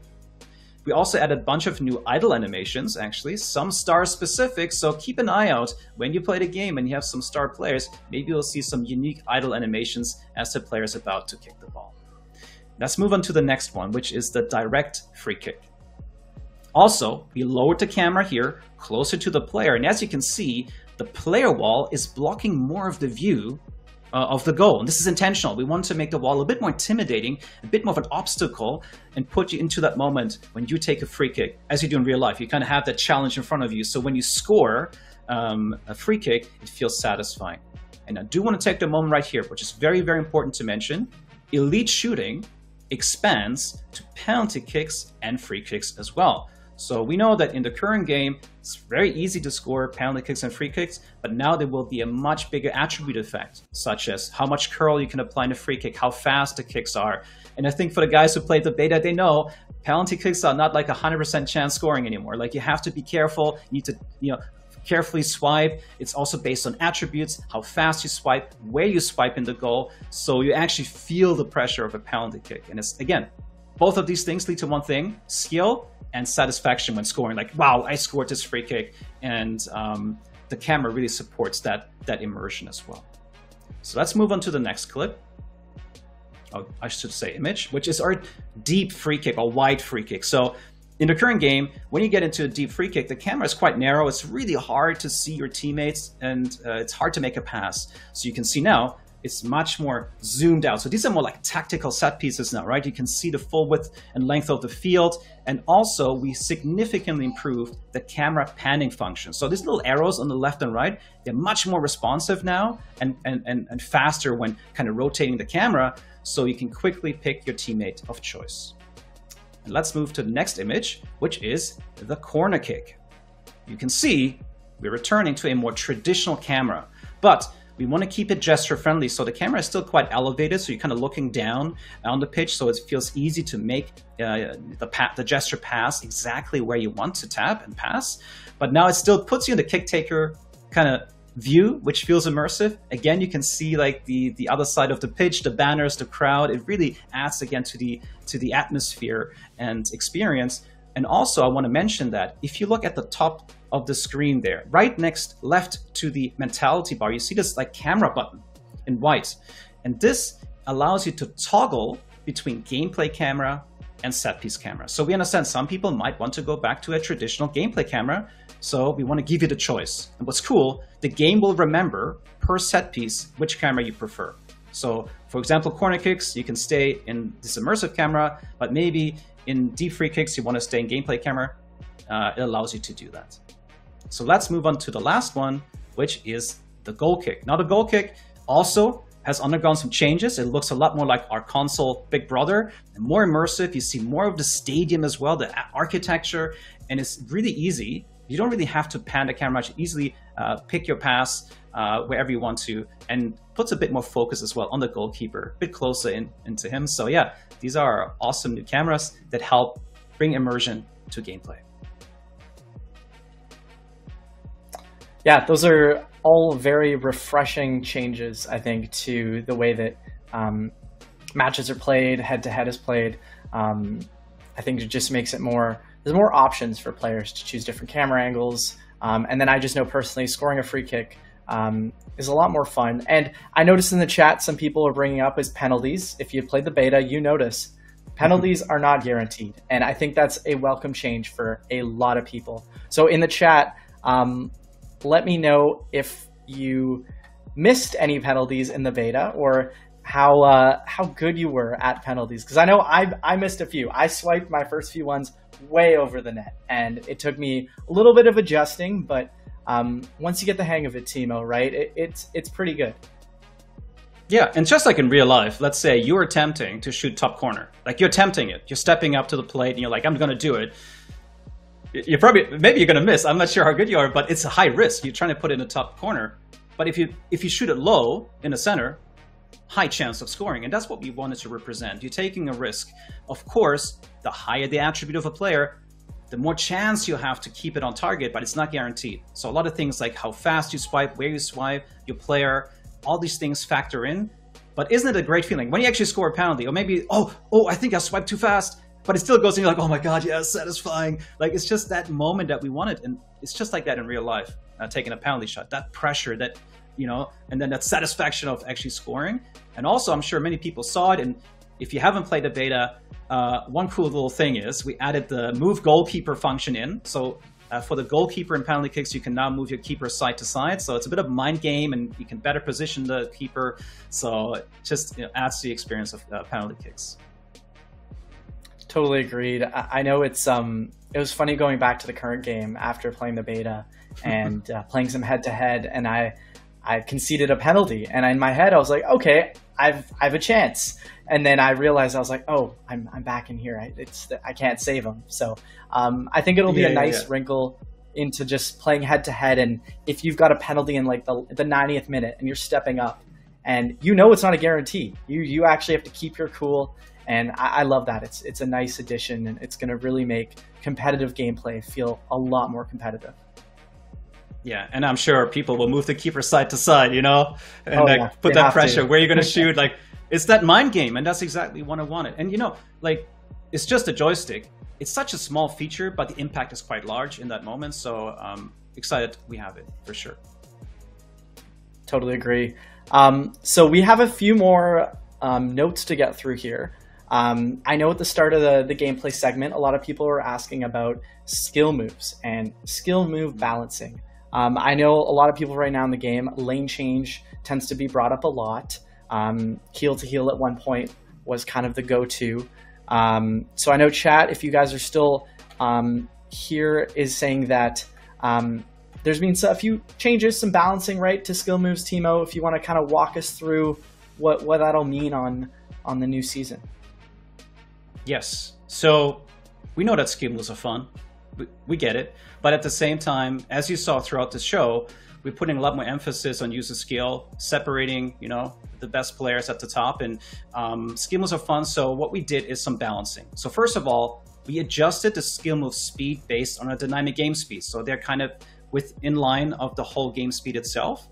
We also added a bunch of new idle animations, actually, some star specific. So keep an eye out when you play the game and you have some star players. Maybe you'll see some unique idle animations as the player is about to kick the ball. Let's move on to the next one, which is the direct free kick. Also, we lowered the camera here closer to the player, and as you can see, the player wall is blocking more of the view of the goal. And this is intentional. We want to make the wall a bit more intimidating, a bit more of an obstacle, and put you into that moment when you take a free kick, as you do in real life. You kind of have that challenge in front of you. So when you score a free kick, it feels satisfying. And I do want to take the moment right here, which is very, very important to mention. Elite shooting expands to penalty kicks and free kicks as well. So we know that in the current game, it's very easy to score penalty kicks and free kicks, but now there will be a much bigger attribute effect, such as how much curl you can apply in a free kick, how fast the kicks are. And I think for the guys who played the beta, they know penalty kicks are not like 100% chance scoring anymore. Like, you have to be careful. You need to, carefully swipe. It's also based on attributes, how fast you swipe, where you swipe in the goal. So you actually feel the pressure of a penalty kick. And it's, again, both of these things lead to one thing: skill and satisfaction when scoring. Like, wow, I scored this free kick. And the camera really supports that immersion as well. So let's move on to the next clip. Oh, I should say image, which is our deep free kick, or wide free kick. So in the current game, when you get into a deep free kick, the camera is quite narrow. It's really hard to see your teammates, and it's hard to make a pass. So you can see now, it's much more zoomed out. So these are more like tactical set pieces now, right? You can see the full width and length of the field. And also, we significantly improved the camera panning function. So these little arrows on the left and right, they're much more responsive now and faster when kind of rotating the camera, so you can quickly pick your teammate of choice. And let's move to the next image, which is the corner kick. You can see we're returning to a more traditional camera, but we want to keep it gesture friendly. So the camera is still quite elevated, so you're kind of looking down on the pitch, so it feels easy to make the gesture pass exactly where you want to tap and pass. But now it still puts you in the kick taker kind of view, which feels immersive. Again, you can see like the other side of the pitch, the banners, the crowd. It really adds again to the atmosphere and experience. And also, I want to mention that if you look at the top of the screen there, right left to the mentality bar, you see this like camera button in white. And this allows you to toggle between gameplay camera and set piece camera. So we understand some people might want to go back to a traditional gameplay camera. So we want to give you the choice. And what's cool, the game will remember per set piece which camera you prefer. So for example, corner kicks, you can stay in this immersive camera, but maybe in deep free kicks, you want to stay in gameplay camera. It allows you to do that. So let's move on to the last one, which is the goal kick. Now the goal kick also has undergone some changes. It looks a lot more like our console big brother, and more immersive. You see more of the stadium as well, the architecture, and it's really easy. You don't really have to pan the camera. You easily pick your pass wherever you want to, and puts a bit more focus as well on the goalkeeper, a bit closer into him. So yeah, these are awesome new cameras that help bring immersion to gameplay. Yeah, those are all very refreshing changes, I think, to the way that matches are played, head-to-head is played. I think it just makes it more, there's more options for players to choose different camera angles. And then I just know personally, scoring a free kick is a lot more fun. And I noticed in the chat, some people are bringing up as penalties. If you played the beta, you notice penalties are not guaranteed. And I think that's a welcome change for a lot of people. So in the chat, let me know if you missed any penalties in the beta, or how good you were at penalties. Because I know I missed a few. I swiped my first few ones way over the net, and it took me a little bit of adjusting, but once you get the hang of it, Timo, right, it's pretty good. Yeah, and just like in real life, let's say you're attempting to shoot top corner. Like, you're attempting it. You're stepping up to the plate, and you're like, I'm going to do it. Maybe you're going to miss. I'm not sure how good you are, but it's a high risk. You're trying to put it in the top corner. But if you shoot it low in the center, high chance of scoring. And that's what we wanted to represent. You're taking a risk. Of course, the higher the attribute of a player, the more chance you have to keep it on target, but it's not guaranteed. So a lot of things like how fast you swipe, where you swipe, your player, all these things factor in. But isn't it a great feeling when you actually score a penalty? Or maybe, oh, I think I swiped too fast. But it still goes, and you're like, oh my God, yeah, satisfying. Like, it's just that moment that we wanted. And it's just like that in real life, taking a penalty shot, that pressure, that, and then that satisfaction of actually scoring. And also, I'm sure many people saw it, and if you haven't played the beta, one cool little thing is we added the move goalkeeper function in. So for the goalkeeper and penalty kicks, you can now move your keeper side to side. So it's a bit of a mind game, and you can better position the keeper. So it just adds to the experience of penalty kicks. Totally agreed. I know it was funny going back to the current game after playing the beta and playing some head-to-head, and I conceded a penalty, and in my head I was like, okay, I have a chance, and then I realized I was like, oh, I'm back in here. I can't save him. So I think it'll be a nice wrinkle into just playing head-to-head, and if you've got a penalty in like the 90th minute and you're stepping up, and it's not a guarantee, you actually have to keep your cool. And I love that. It's a nice addition, and it's going to really make competitive gameplay feel a lot more competitive. Yeah, and I'm sure people will move the keeper side to side, and put that pressure. Where are you going to shoot? Like, it's that mind game, and that's exactly what I wanted. And it's just a joystick. It's such a small feature, but the impact is quite large in that moment. So excited we have it for sure. Totally agree. So we have a few more notes to get through here. I know at the start of the gameplay segment, a lot of people are asking about skill moves and skill move balancing. I know a lot of people right now in the game, lane change tends to be brought up a lot. Heel to heel at one point was kind of the go-to. So I know chat, if you guys are still here, is saying that there's been a few changes, some balancing, right, to skill moves. Timo, if you want to kind of walk us through what that'll mean on the new season. Yes. So we know that skill moves are fun. We get it. But at the same time, as you saw throughout the show, we're putting a lot more emphasis on user skill, separating, the best players at the top. And skill moves are fun. So what we did is some balancing. So first of all, we adjusted the skill move speed based on a dynamic game speed. So they're kind of in line of the whole game speed itself.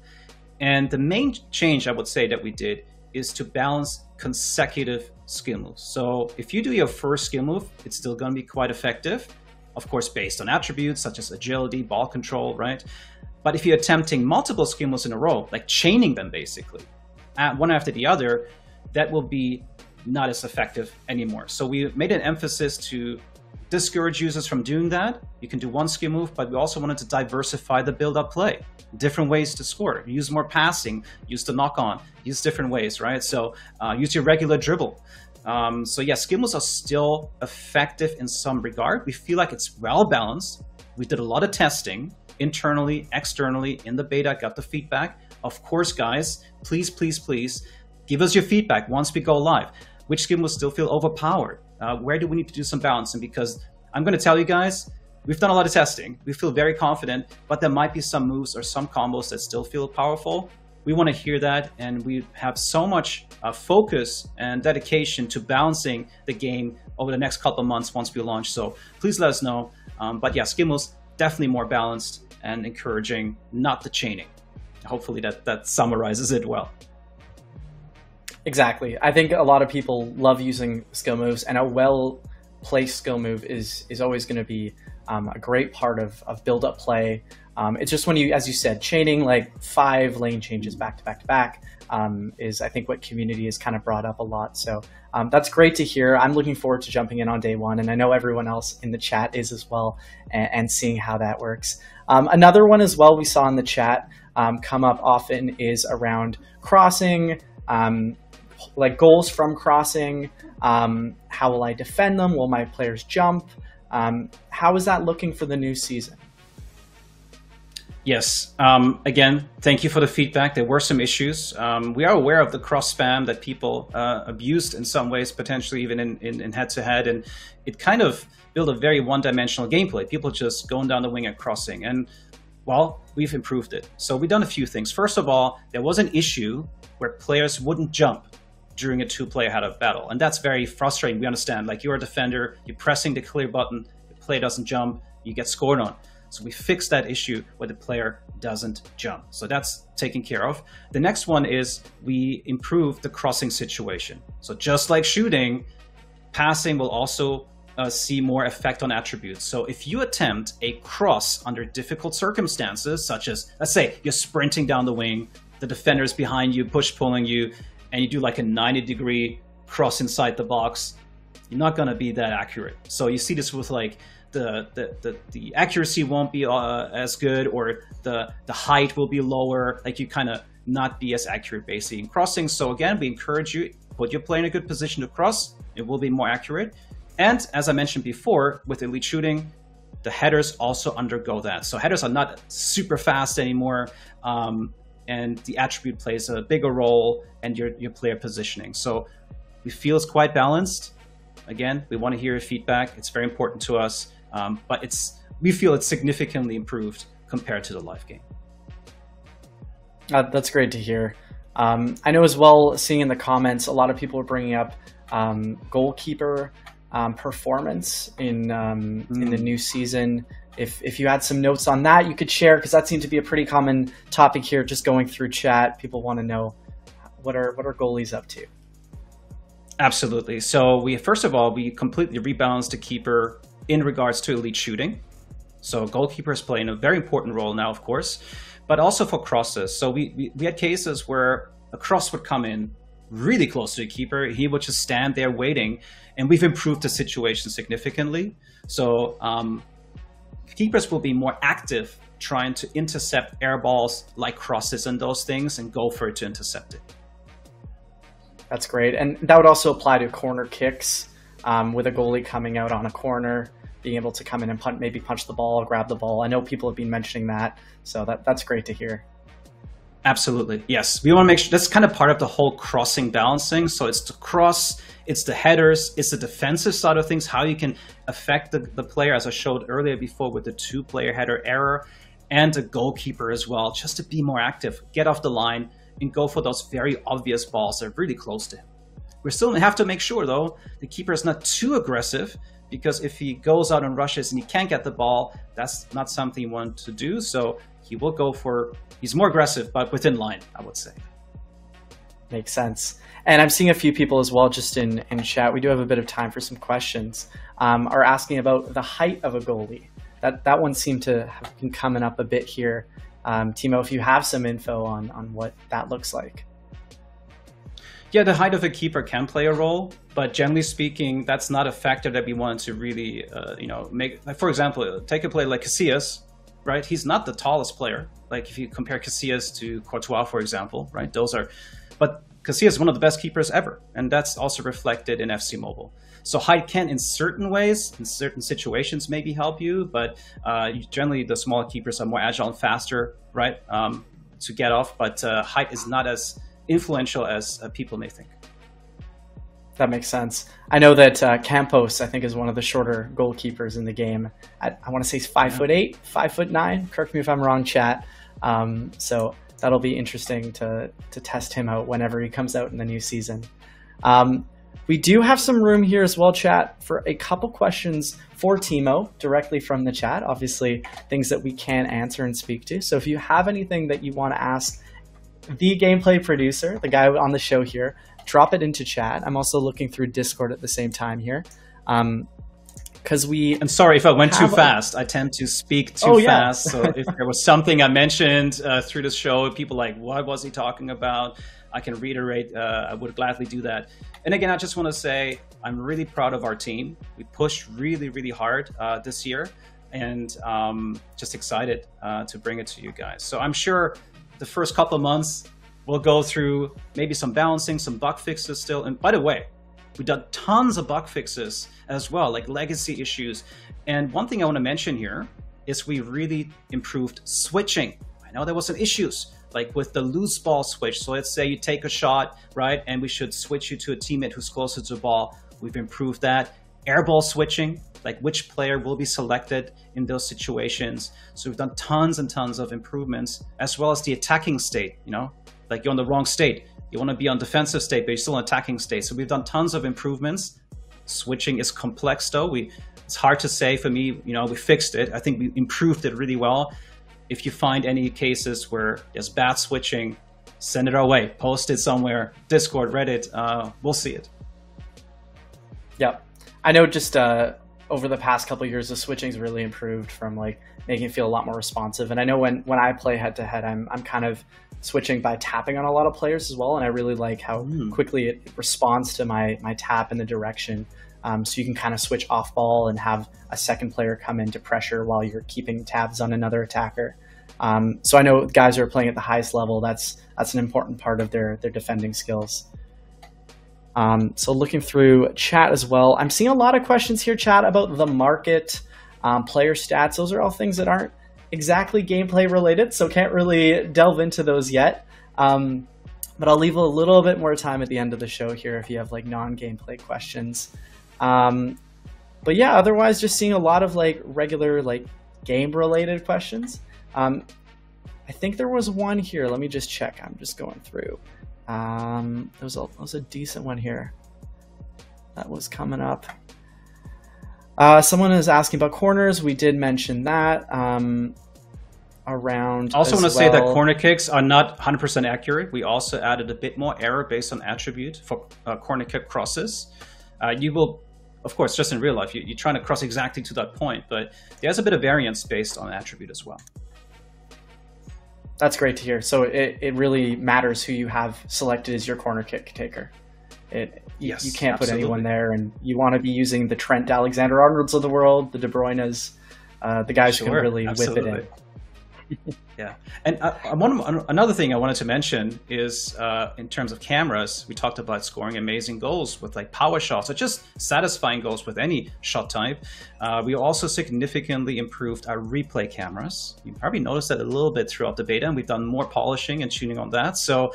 And the main change I would say that we did is to balance consecutive skill moves. So if you do your first skill move, it's still going to be quite effective, of course, based on attributes such as agility, ball control, right? But if you're attempting multiple skill moves in a row, like chaining them basically, one after the other, that will be not as effective anymore. So we made an emphasis to discourage users from doing that. You can do one skill move, but we also wanted to diversify the build-up play. Different ways to score. Use more passing, use the knock-on, use different ways, right? So use your regular dribble. So yeah, skill moves are still effective in some regard. We feel like it's well-balanced. We did a lot of testing internally, externally, in the beta, got the feedback. Of course, guys, please, please, please give us your feedback once we go live. Which skill moves still feel overpowered? Where do we need to do some balancing? Because I'm going to tell you guys, we've done a lot of testing. We feel very confident, but there might be some moves or some combos that still feel powerful. We want to hear that, and we have so much focus and dedication to balancing the game over the next couple of months once we launch. So please let us know. But yeah, skill moves definitely more balanced and encouraging, not the chaining. Hopefully that summarizes it well. Exactly. I think a lot of people love using skill moves, and a well-placed skill move is always going to be a great part of build-up play. It's just when you, as you said, chaining like 5 lane changes back to back to back is, I think, what community has kind of brought up a lot. So that's great to hear. I'm looking forward to jumping in on day one, and I know everyone else in the chat is as well, and seeing how that works. Another one as well we saw in the chat come up often is around crossing, like goals from crossing. How will I defend them? Will my players jump? How is that looking for the new season? Yes. Again, thank you for the feedback. There were some issues. We are aware of the cross spam that people abused in some ways, potentially even in head-to-head, and it kind of built a very one-dimensional gameplay. People just going down the wing and crossing, and well, we've improved it. So we've done a few things. First of all, there was an issue where players wouldn't jump during a 2-player head-up battle, and that's very frustrating. We understand, like, you're a defender, you're pressing the clear button, the player doesn't jump, you get scored on. So we fixed that issue where the player doesn't jump. So that's taken care of. The next one is we improved the crossing situation. So just like shooting, passing will also see more effect on attributes. So if you attempt a cross under difficult circumstances, such as, let's say you're sprinting down the wing, the defender's behind you, push-pulling you, and you do like a 90-degree cross inside the box, you're not going to be that accurate. So you see this with like the accuracy won't be as good, or the height will be lower. Like you kind of not be as accurate basically in crossing. So again, we encourage you, put your player in a good position to cross. It will be more accurate. And as I mentioned before, with elite shooting, the headers also undergo that. So headers are not super fast anymore, and the attribute plays a bigger role, and your player positioning. So we feel it's quite balanced. Again, we want to hear your feedback. It's very important to us, but we feel it's significantly improved compared to the live game. That's great to hear. I know as well, seeing in the comments, a lot of people are bringing up goalkeeper performance in the new season. If you had some notes on that, you could share, because that seemed to be a pretty common topic here. Just going through chat, people want to know what are goalies up to. Absolutely. So first of all, we completely rebalanced the keeper in regards to elite shooting. So goalkeepers playing a very important role now, of course, but also for crosses. So we had cases where a cross would come in really close to the keeper. He would just stand there waiting, and we've improved the situation significantly. So keepers will be more active trying to intercept air balls like crosses and those things, and go for it to intercept it. That's great. And that would also apply to corner kicks, with a goalie coming out on a corner, being able to come in and maybe punch the ball, grab the ball. I know people have been mentioning that, so that's great to hear. Absolutely, yes. We want to make sure that's kind of part of the whole crossing balancing. So it's the cross, it's the headers, it's the defensive side of things, how you can affect the player, as I showed earlier before with the 2-player header error, and the goalkeeper as well, just to be more active, get off the line, and go for those very obvious balls that are really close to him. We still have to make sure, though, the keeper is not too aggressive, because if he goes out and rushes and he can't get the ball, that's not something you want to do. So he will go for, he's more aggressive, but within line, I would say. Makes sense. And I'm seeing a few people as well just in chat. We do have a bit of time for some questions. Are asking about the height of a goalie. That one seemed to have been coming up a bit here. Timo, if you have some info on what that looks like. Yeah, the height of a keeper can play a role, but generally speaking, that's not a factor that we want to really, make. Like, for example, take a player like Casillas, right? He's not the tallest player. Like if you compare Casillas to Courtois, for example, right? But Casillas is one of the best keepers ever, and that's also reflected in FC Mobile. So height can, in certain ways, in certain situations, maybe help you, but generally the smaller keepers are more agile and faster, right, to get off. But height is not as influential as people may think. That makes sense. I know that Campos, I think, is one of the shorter goalkeepers in the game. I want to say he's 5'8", 5'9". Correct me if I'm wrong, chat. So that'll be interesting to test him out whenever he comes out in the new season. We do have some room here as well, chat, for a couple questions for Timo directly from the chat. Obviously, things that we can answer and speak to. So if you have anything that you want to ask the gameplay producer, the guy on the show here, drop it into chat. I'm also looking through Discord at the same time here. Because and sorry if I went too fast. I tend to speak too fast. So if there was something I mentioned through the show, people like, what was he talking about? I can reiterate. I would gladly do that. And again, I just want to say I'm really proud of our team. We pushed really, really hard this year, and just excited to bring it to you guys. So I'm sure the first couple of months we'll go through maybe some balancing, some bug fixes still. And by the way, we've done tons of bug fixes as well, like legacy issues. And one thing I want to mention here is we really improved switching. I know there was some issues, like with the loose ball switch. So let's say you take a shot, right? And we should switch you to a teammate who's closer to the ball. We've improved that. Airball switching, like which player will be selected in those situations. So we've done tons and tons of improvements, as well as the attacking state, like you're on the wrong state. You want to be on defensive state, but you're still in attacking state. So we've done tons of improvements. Switching is complex though. It's hard to say for me, we fixed it. I think we improved it really well. If you find any cases where there's bad switching, send it our way, post it somewhere, Discord, Reddit, we'll see it. Yep. I know just over the past couple of years, the switching's really improved from like making it feel a lot more responsive. And I know when I play head to head, I'm kind of switching by tapping on a lot of players as well. And I really like how quickly it responds to my tap in the direction. So you can kind of switch off ball and have a second player come in to pressure while you're keeping tabs on another attacker. So I know guys who are playing at the highest level, that's an important part of their defending skills. So looking through chat as well, I'm seeing a lot of questions here, chat, about the market, player stats. Those are all things that aren't exactly gameplay related, so can't really delve into those yet. But I'll leave a little bit more time at the end of the show here if you have like non-gameplay questions. But yeah, otherwise just seeing a lot of like regular like game related questions. I think there was one here. Let me just check. I'm just going through. There was a decent one here that was coming up. Someone is asking about corners. We did mention that around. Also want to say that corner kicks are not 100% accurate. We also added a bit more error based on attribute for corner kick crosses. You will, of course, just in real life, you're trying to cross exactly to that point, but there's a bit of variance based on attribute as well. That's great to hear. So it really matters who you have selected as your corner kick taker. Yes, you can't absolutely. put anyone there, and you want to be using the Trent Alexander-Arnolds of the world, the De Bruynes, the guys who can really whip it in. Yeah, and another thing I wanted to mention is in terms of cameras, we talked about scoring amazing goals with like power shots or just satisfying goals with any shot type. We also significantly improved our replay cameras. You probably noticed that a little bit throughout the beta, and we've done more polishing and tuning on that. So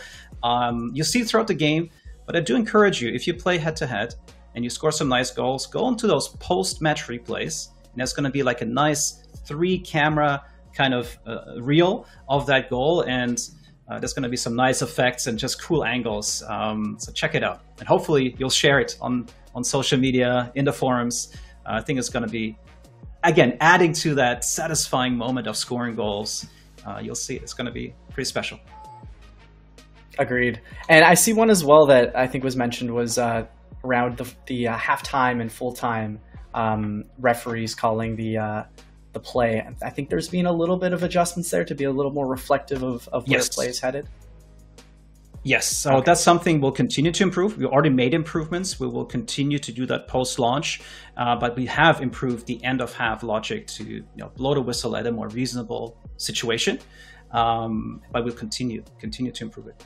you'll see throughout the game, but I do encourage you, if you play head-to-head and you score some nice goals, go into those post-match replays, and there's going to be like a nice 3-camera kind of reel of that goal, and there's going to be some nice effects and just cool angles. So check it out, and hopefully you'll share it on social media, in the forums. I think it's going to be, again, adding to that satisfying moment of scoring goals. You'll see it's going to be pretty special. Agreed. And I see one as well that I think was mentioned was around the halftime and full-time referees calling the play. I think there's been a little bit of adjustments there to be a little more reflective of where play is headed. Yes, so that's something we'll continue to improve. We already made improvements. We will continue to do that post-launch, but we have improved the end-of-half logic to blow the whistle at a more reasonable situation. But we'll continue to improve it.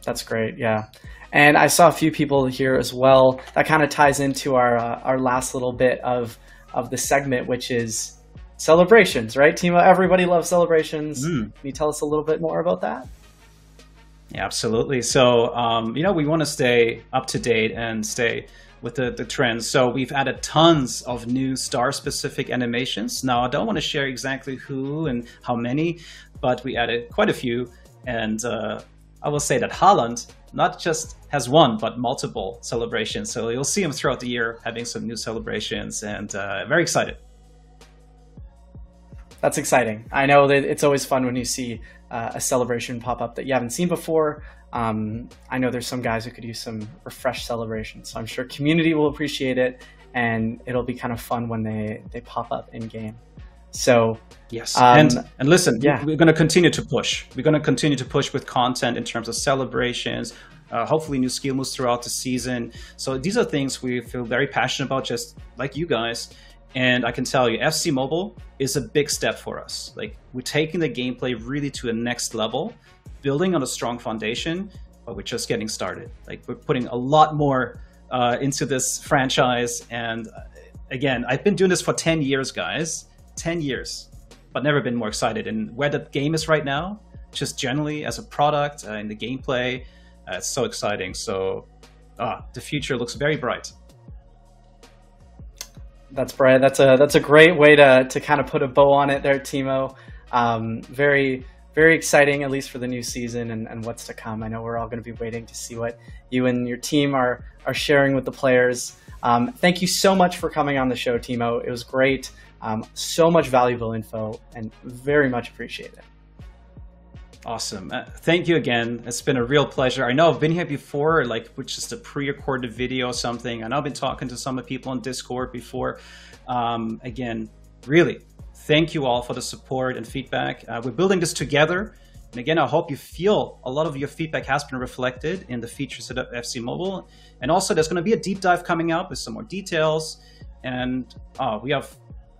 That's great, yeah. And I saw a few people here as well. That kind of ties into our last little bit of the segment, which is celebrations, right, Timo? Everybody loves celebrations. Can you tell us a little bit more about that? Yeah, absolutely. So, we want to stay up to date and stay with the trends. So we've added tons of new star-specific animations. Now, I don't want to share exactly who and how many, but we added quite a few. And I will say that Haaland not just has one, but multiple celebrations. So you'll see him throughout the year having some new celebrations, and very excited. That's exciting. I know that it's always fun when you see a celebration pop up that you haven't seen before. I know there's some guys who could use some refreshed celebrations, so I'm sure community will appreciate it, and it'll be kind of fun when they pop up in game. So yes, and listen, we're going to continue to push. We're going to continue to push with content in terms of celebrations, hopefully new skill moves throughout the season. So these are things we feel very passionate about, just like you guys. And I can tell you, FC Mobile is a big step for us. Like, we're taking the gameplay really to a next level, building on a strong foundation, but we're just getting started. Like, we're putting a lot more into this franchise. And again, I've been doing this for 10 years, guys. 10 years, but never been more excited. And where the game is right now, just generally as a product, in the gameplay, it's so exciting. So the future looks very bright. That's bright. That's a great way to kind of put a bow on it there, Timo. Very, very exciting, at least for the new season and what's to come. I know we're all going to be waiting to see what you and your team are sharing with the players. Thank you so much for coming on the show, Timo. It was great. So much valuable info, and very much appreciate it. Awesome. Thank you again. It's been a real pleasure. I know I've been here before, like with just a pre-recorded video or something. I know I've been talking to some of the people on Discord before. Again, really, thank you all for the support and feedback. We're building this together. And again, I hope you feel a lot of your feedback has been reflected in the features of FC Mobile. And also, there's going to be a deep dive coming out with some more details. And we have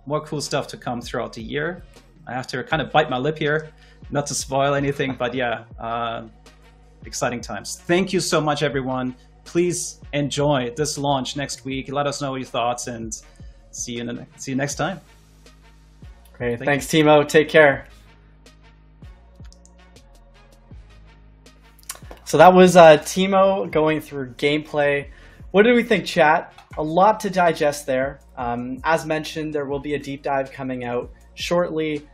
more cool stuff to come throughout the year. I have to kind of bite my lip here, not to spoil anything, but yeah, exciting times. Thank you so much, everyone. Please enjoy this launch next week. Let us know your thoughts, and see you next time. Great. Thanks, Timo. Take care. So that was Timo going through gameplay. What did we think, chat? A lot to digest there. As mentioned, there will be a deep dive coming out shortly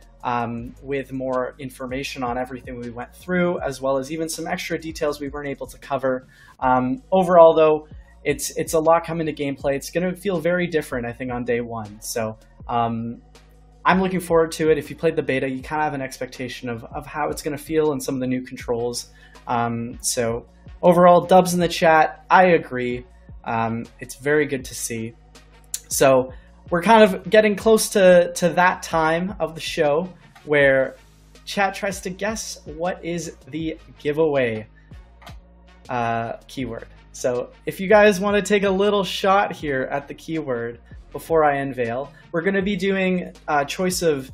with more information on everything we went through, as well as even some extra details we weren't able to cover. Overall, though, it's a lot coming to gameplay. It's going to feel very different, I think, on day one. So I'm looking forward to it. If you played the beta, you kind of have an expectation of how it's going to feel and some of the new controls. So overall, dubs in the chat, I agree. It's very good to see. So we're kind of getting close to that time of the show where chat tries to guess what is the giveaway keyword. So if you guys want to take a little shot here at the keyword before I unveil, we're going to be doing a choice of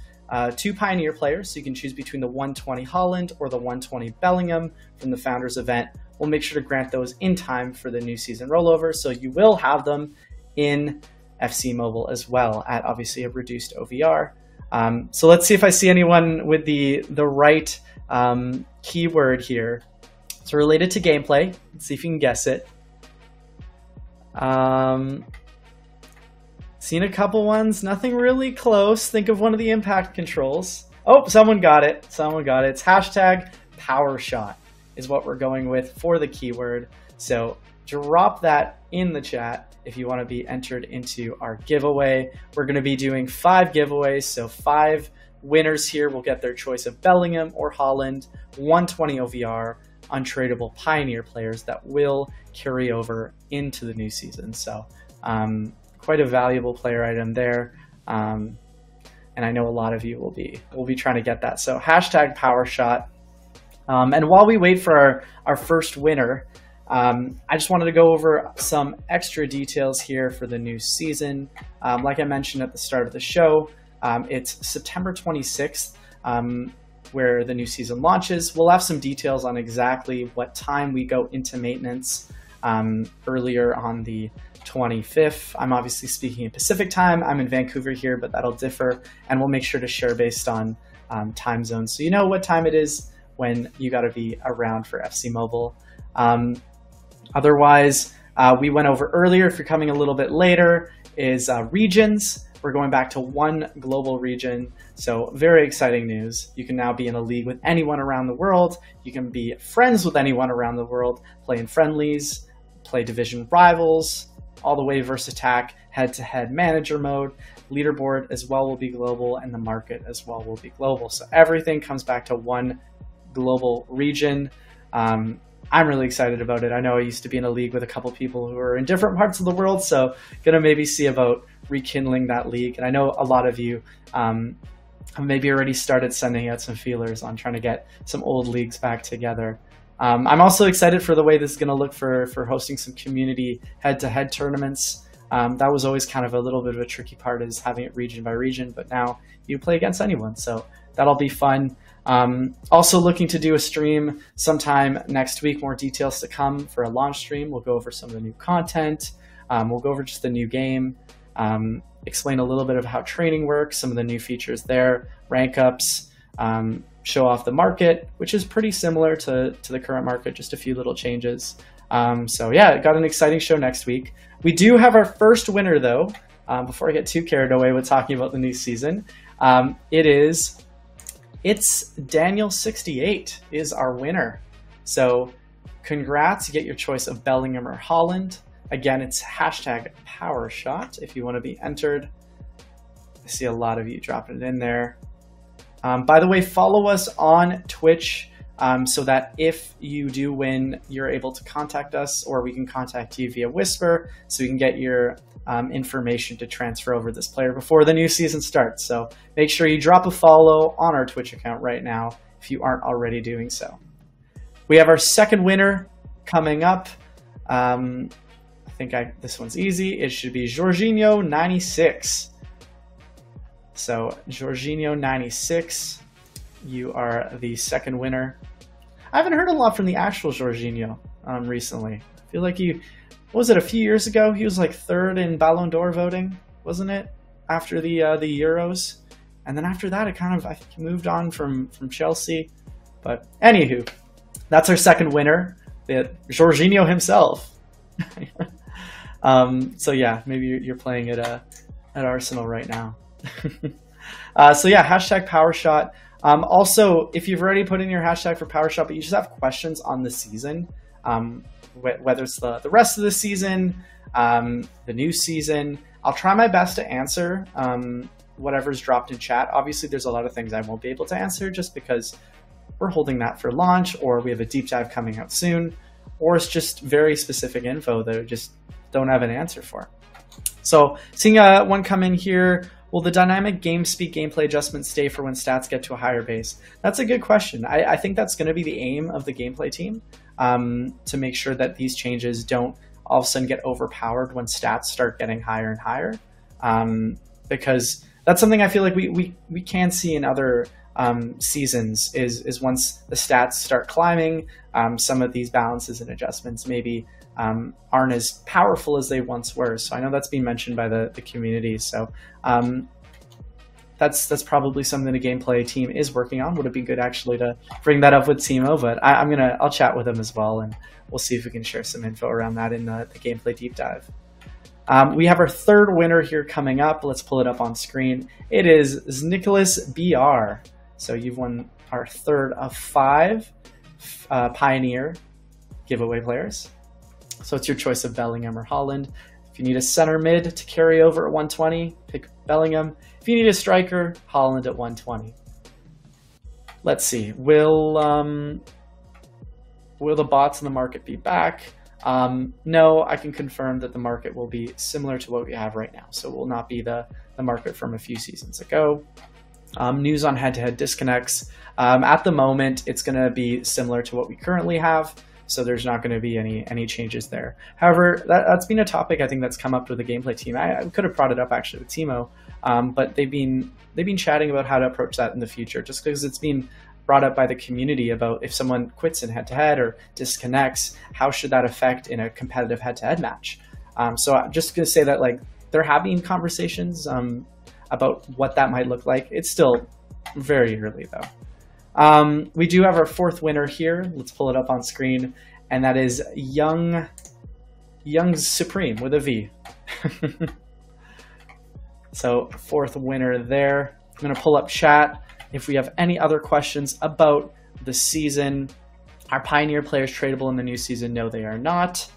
2 Pioneer players. So you can choose between the 120 Holland or the 120 Bellingham from the Founders event. We'll make sure to grant those in time for the new season rollover. So you will have them in FC Mobile as well at obviously a reduced OVR. So let's see if I see anyone with the right keyword here. It's related to gameplay. Let's see if you can guess it. Seen a couple ones, nothing really close. Think of one of the impact controls. Oh, someone got it. Someone got it. It's hashtag power shot is what we're going with for the keyword. So drop that in the chat if you want to be entered into our giveaway. We're going to be doing 5 giveaways. So 5 winners here will get their choice of Bellingham or Holland, 120 OVR, untradeable Pioneer players that will carry over into the new season. So quite a valuable player item there. And I know a lot of you will be trying to get that. So hashtag power shot. And while we wait for our first winner, I just wanted to go over some extra details here for the new season. Like I mentioned at the start of the show, it's September 26th where the new season launches. We'll have some details on exactly what time we go into maintenance earlier on the 25th. I'm obviously speaking in Pacific time. I'm in Vancouver here, but that'll differ. And we'll make sure to share based on time zones, so you know what time it is when you got to be around for FC Mobile. Otherwise, we went over earlier, if you're coming a little bit later, is regions. We're going back to 1 global region. So very exciting news. You can now be in a league with anyone around the world. You can be friends with anyone around the world, play in friendlies, play division rivals, all the way versus attack, head-to-head manager mode. Leaderboard as well will be global, and the market as well will be global. So everything comes back to 1 global region. I'm really excited about it. I know I used to be in a league with a couple people who are in different parts of the world, so gonna maybe see about rekindling that league. And I know a lot of you have maybe already started sending out some feelers on trying to get some old leagues back together. I'm also excited for the way this is gonna look for hosting some community head-to-head tournaments. That was always kind of a little bit of a tricky part, is having it region by region, but now you play against anyone, so that'll be fun. Also looking to do a stream sometime next week, more details to come for a launch stream. We'll go over some of the new content. We'll go over just the new game, explain a little bit of how training works, some of the new features there, rank ups, show off the market, which is pretty similar to the current market, just a few little changes. So yeah, got an exciting show next week. We do have our first winner though, before I get too carried away with talking about the new season. It's Daniel68 is our winner. So congrats, you get your choice of Bellingham or Holland. Again, it's hashtag power shot if you want to be entered. I see a lot of you dropping it in there. By the way, follow us on Twitch. so that if you do win, you're able to contact us, or we can contact you via Whisper, so we can get your information to transfer over this player before the new season starts. So make sure you drop a follow on our Twitch account right now if you aren't already doing so. We have our second winner coming up. I think this one's easy. It should be Jorginho96. So Jorginho96, you are the second winner. I haven't heard a lot from the actual Jorginho recently. I feel like what was it, a few years ago? He was like third in Ballon d'Or voting, wasn't it? After the Euros. And then after that, I think he moved on from Chelsea. But anywho, that's our second winner, Jorginho himself. So yeah, maybe you're playing at Arsenal right now. So yeah, hashtag PowerShot. Also, if you've already put in your hashtag for PowerShot, but you just have questions on the season, whether it's the rest of the season, the new season, I'll try my best to answer whatever's dropped in chat. Obviously, there's a lot of things I won't be able to answer just because we're holding that for launch, or we have a deep dive coming out soon, or it's just very specific info that I just don't have an answer for. So seeing one come in here, will the dynamic game speed gameplay adjustments stay for when stats get to a higher base? That's a good question. I think that's going to be the aim of the gameplay team, to make sure that these changes don't all of a sudden get overpowered when stats start getting higher and higher, because that's something I feel like we can see in other seasons is once the stats start climbing, some of these balances and adjustments maybe aren't as powerful as they once were. So I know that's been mentioned by the community. So that's probably something the gameplay team is working on. Would it be good actually to bring that up with Timo? But I'll chat with him as well, and we'll see if we can share some info around that in the gameplay deep dive. We have our third winner here coming up. Let's pull it up on screen. It is Nicholas BR. So you've won our third of 5 Pioneer giveaway players. So it's your choice of Bellingham or Haaland. If you need a center mid to carry over at 120, pick Bellingham. If you need a striker, Haaland at 120. Let's see. Will the bots in the market be back? No, I can confirm that the market will be similar to what we have right now. So it will not be the market from a few seasons ago. News on head-to-head disconnects. At the moment, it's going to be similar to what we currently have. So there's not going to be any changes there. However, that's been a topic I think that's come up with the gameplay team. I could have brought it up actually with Timo, but they've been chatting about how to approach that in the future, just because it's been brought up by the community about if someone quits in head-to-head or disconnects, how should that affect in a competitive head-to-head match? So I'm just going to say that they're having conversations about what that might look like. It's still very early though. We do have our fourth winner here. Let's pull it up on screen, and that is Young Supreme with a V. So fourth winner there. I'm going to pull up chat. If we have any other questions about the season, are Pioneer players tradable in the new season? No, they are not.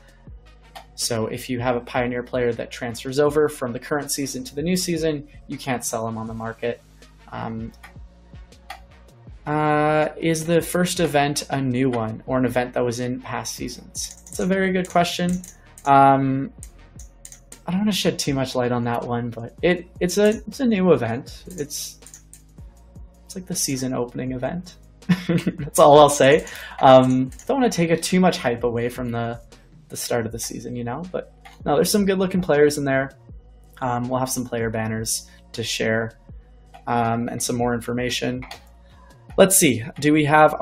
So if you have a Pioneer player that transfers over from the current season to the new season, you can't sell them on the market. Is the first event a new one or an event that was in past seasons? It's a very good question. I don't want to shed too much light on that one, but it's a new event. It's like the season opening event. That's all I'll say. Don't want to take too much hype away from the start of the season, but no, there's some good looking players in there. We'll have some player banners to share, and some more information. Let's see. Do we have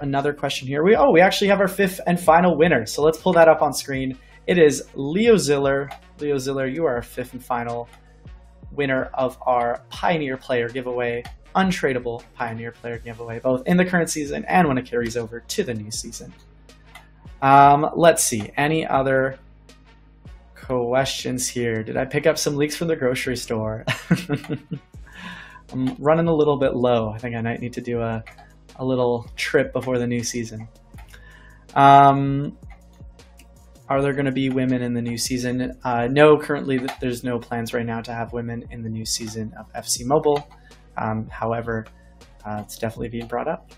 another question here? We actually have our fifth and final winner. So let's pull that up on screen. It is Leo Ziller. Leo Ziller, you are our fifth and final winner of our Pioneer player giveaway, untradeable Pioneer player giveaway, both in the current season and when it carries over to the new season. Let's see. Any other questions here? Did I pick up some leaks from the grocery store? I'm running a little bit low. I think I might need to do a little trip before the new season. Are there going to be women in the new season? No, currently there's no plans right now to have women in the new season of FC Mobile. However, it's definitely being brought up.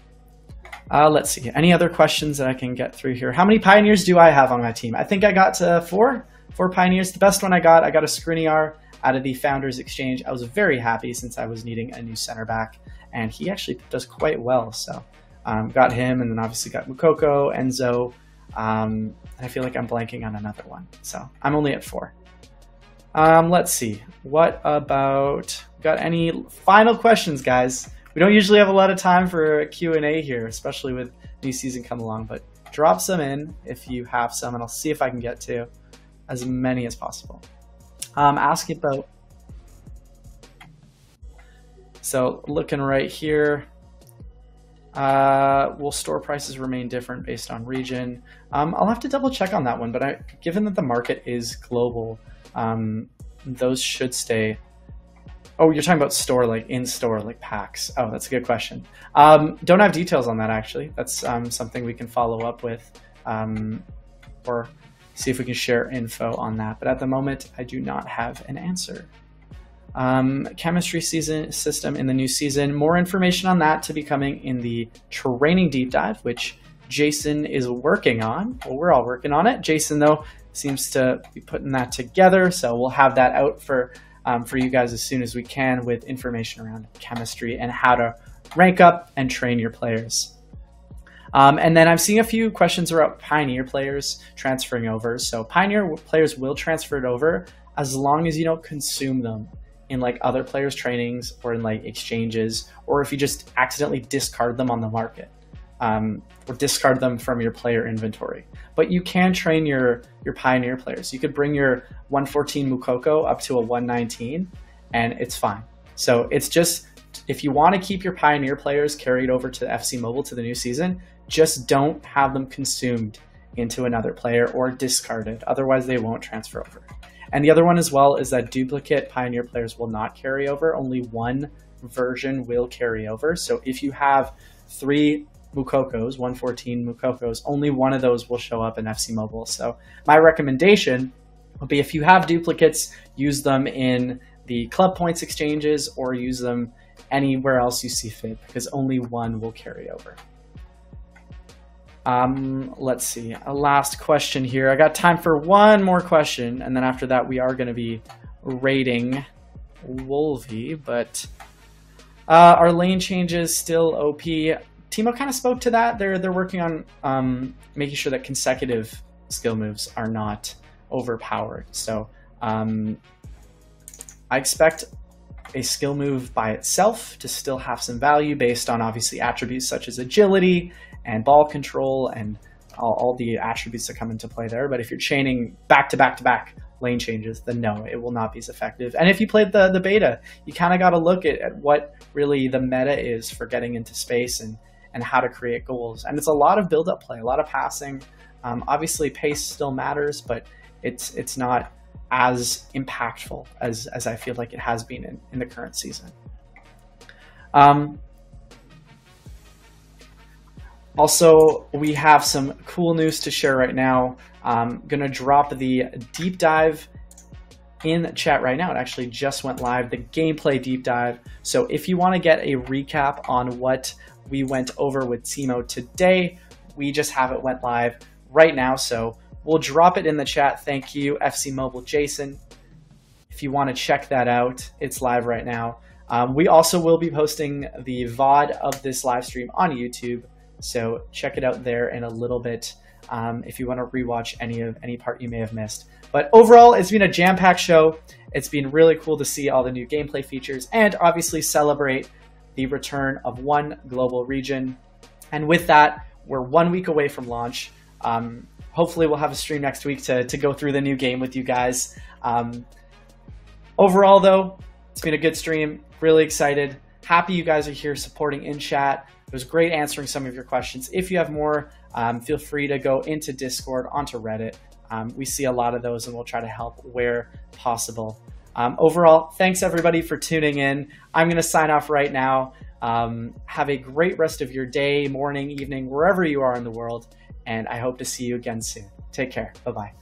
Let's see. Any other questions that I can get through here? How many Pioneers do I have on my team? I think I got four Pioneers. The best one I got a Skriniar out of the Founders Exchange. I was very happy since I was needing a new center back, and he actually does quite well. So got him, and then obviously got Mukoko, Enzo, and I feel like I'm blanking on another one. So I'm only at 4. Let's see. What about, got any final questions, guys? We don't usually have a lot of time for a Q&A here, especially with new season come along, but drop some in if you have some, and I'll see if I can get to as many as possible. Asking about, so looking right here, will store prices remain different based on region? I'll have to double check on that one, but given that the market is global, those should stay. Oh, you're talking about store, like in-store, like packs. Oh, that's a good question. Don't have details on that, actually. That's something we can follow up with or see if we can share info on that. But at the moment, I do not have an answer. Chemistry system in the new season. More information on that to be coming in the training deep dive, which Jason is working on. Well, we're all working on it. Jason, though, seems to be putting that together. So we'll have that out for you guys as soon as we can, with information around chemistry and how to rank up and train your players. And then I'm seeing a few questions about Pioneer players transferring over. So Pioneer players will transfer it over as long as you don't consume them in like other players' trainings or in like exchanges, or if you just accidentally discard them on the market, or discard them from your player inventory. But you can train your Pioneer players. You could bring your 114 Mukoko up to a 119 and it's fine. So it's just, if you want to keep your Pioneer players carried over to FC Mobile to the new season, just don't have them consumed into another player or discarded. Otherwise they won't transfer over. And the other one as well is that duplicate Pioneer players will not carry over. Only one version will carry over. So if you have 3 Mukokos, 114 Mukokos, only one of those will show up in FC Mobile. So my recommendation would be, if you have duplicates, use them in the club points exchanges or use them anywhere else you see fit, because only one will carry over. Let's see, a last question here. I got time for one more question, and then after that we are going to be rating Wolvie, but are lane changes still OP? Timo kind of spoke to that. They're working on making sure that consecutive skill moves are not overpowered. So I expect a skill move by itself to still have some value based on obviously attributes such as agility and ball control and all the attributes that come into play there. But if you're chaining back to back to back lane changes, then no, it will not be as effective. And if you played the beta, you kind of got to look at what really the meta is for getting into space and how to create goals. And it's a lot of build-up play, a lot of passing. Obviously pace still matters, but it's not as impactful as I feel like it has been in the current season. Also, we have some cool news to share right now. I'm gonna drop the deep dive in chat right now. It actually just went live, the gameplay deep dive. So if you want to get a recap on what we went over with Timo today, we just have it went live right now. So we'll drop it in the chat. Thank you, FC Mobile Jason. If you want to check that out, it's live right now. We also will be posting the VOD of this live stream on YouTube, so check it out there in a little bit if you want to rewatch any part you may have missed. But overall, it's been a jam-packed show. It's been really cool to see all the new gameplay features and obviously celebrate the return of one global region. And with that, we're 1 week away from launch. Hopefully we'll have a stream next week to go through the new game with you guys. Overall, though, it's been a good stream. Really excited. Happy you guys are here supporting in chat. It was great answering some of your questions. If you have more, feel free to go into Discord, onto Reddit. We see a lot of those and we'll try to help where possible. Overall, thanks everybody for tuning in. I'm going to sign off right now. Have a great rest of your day, morning, evening, wherever you are in the world. And I hope to see you again soon. Take care. Bye-bye.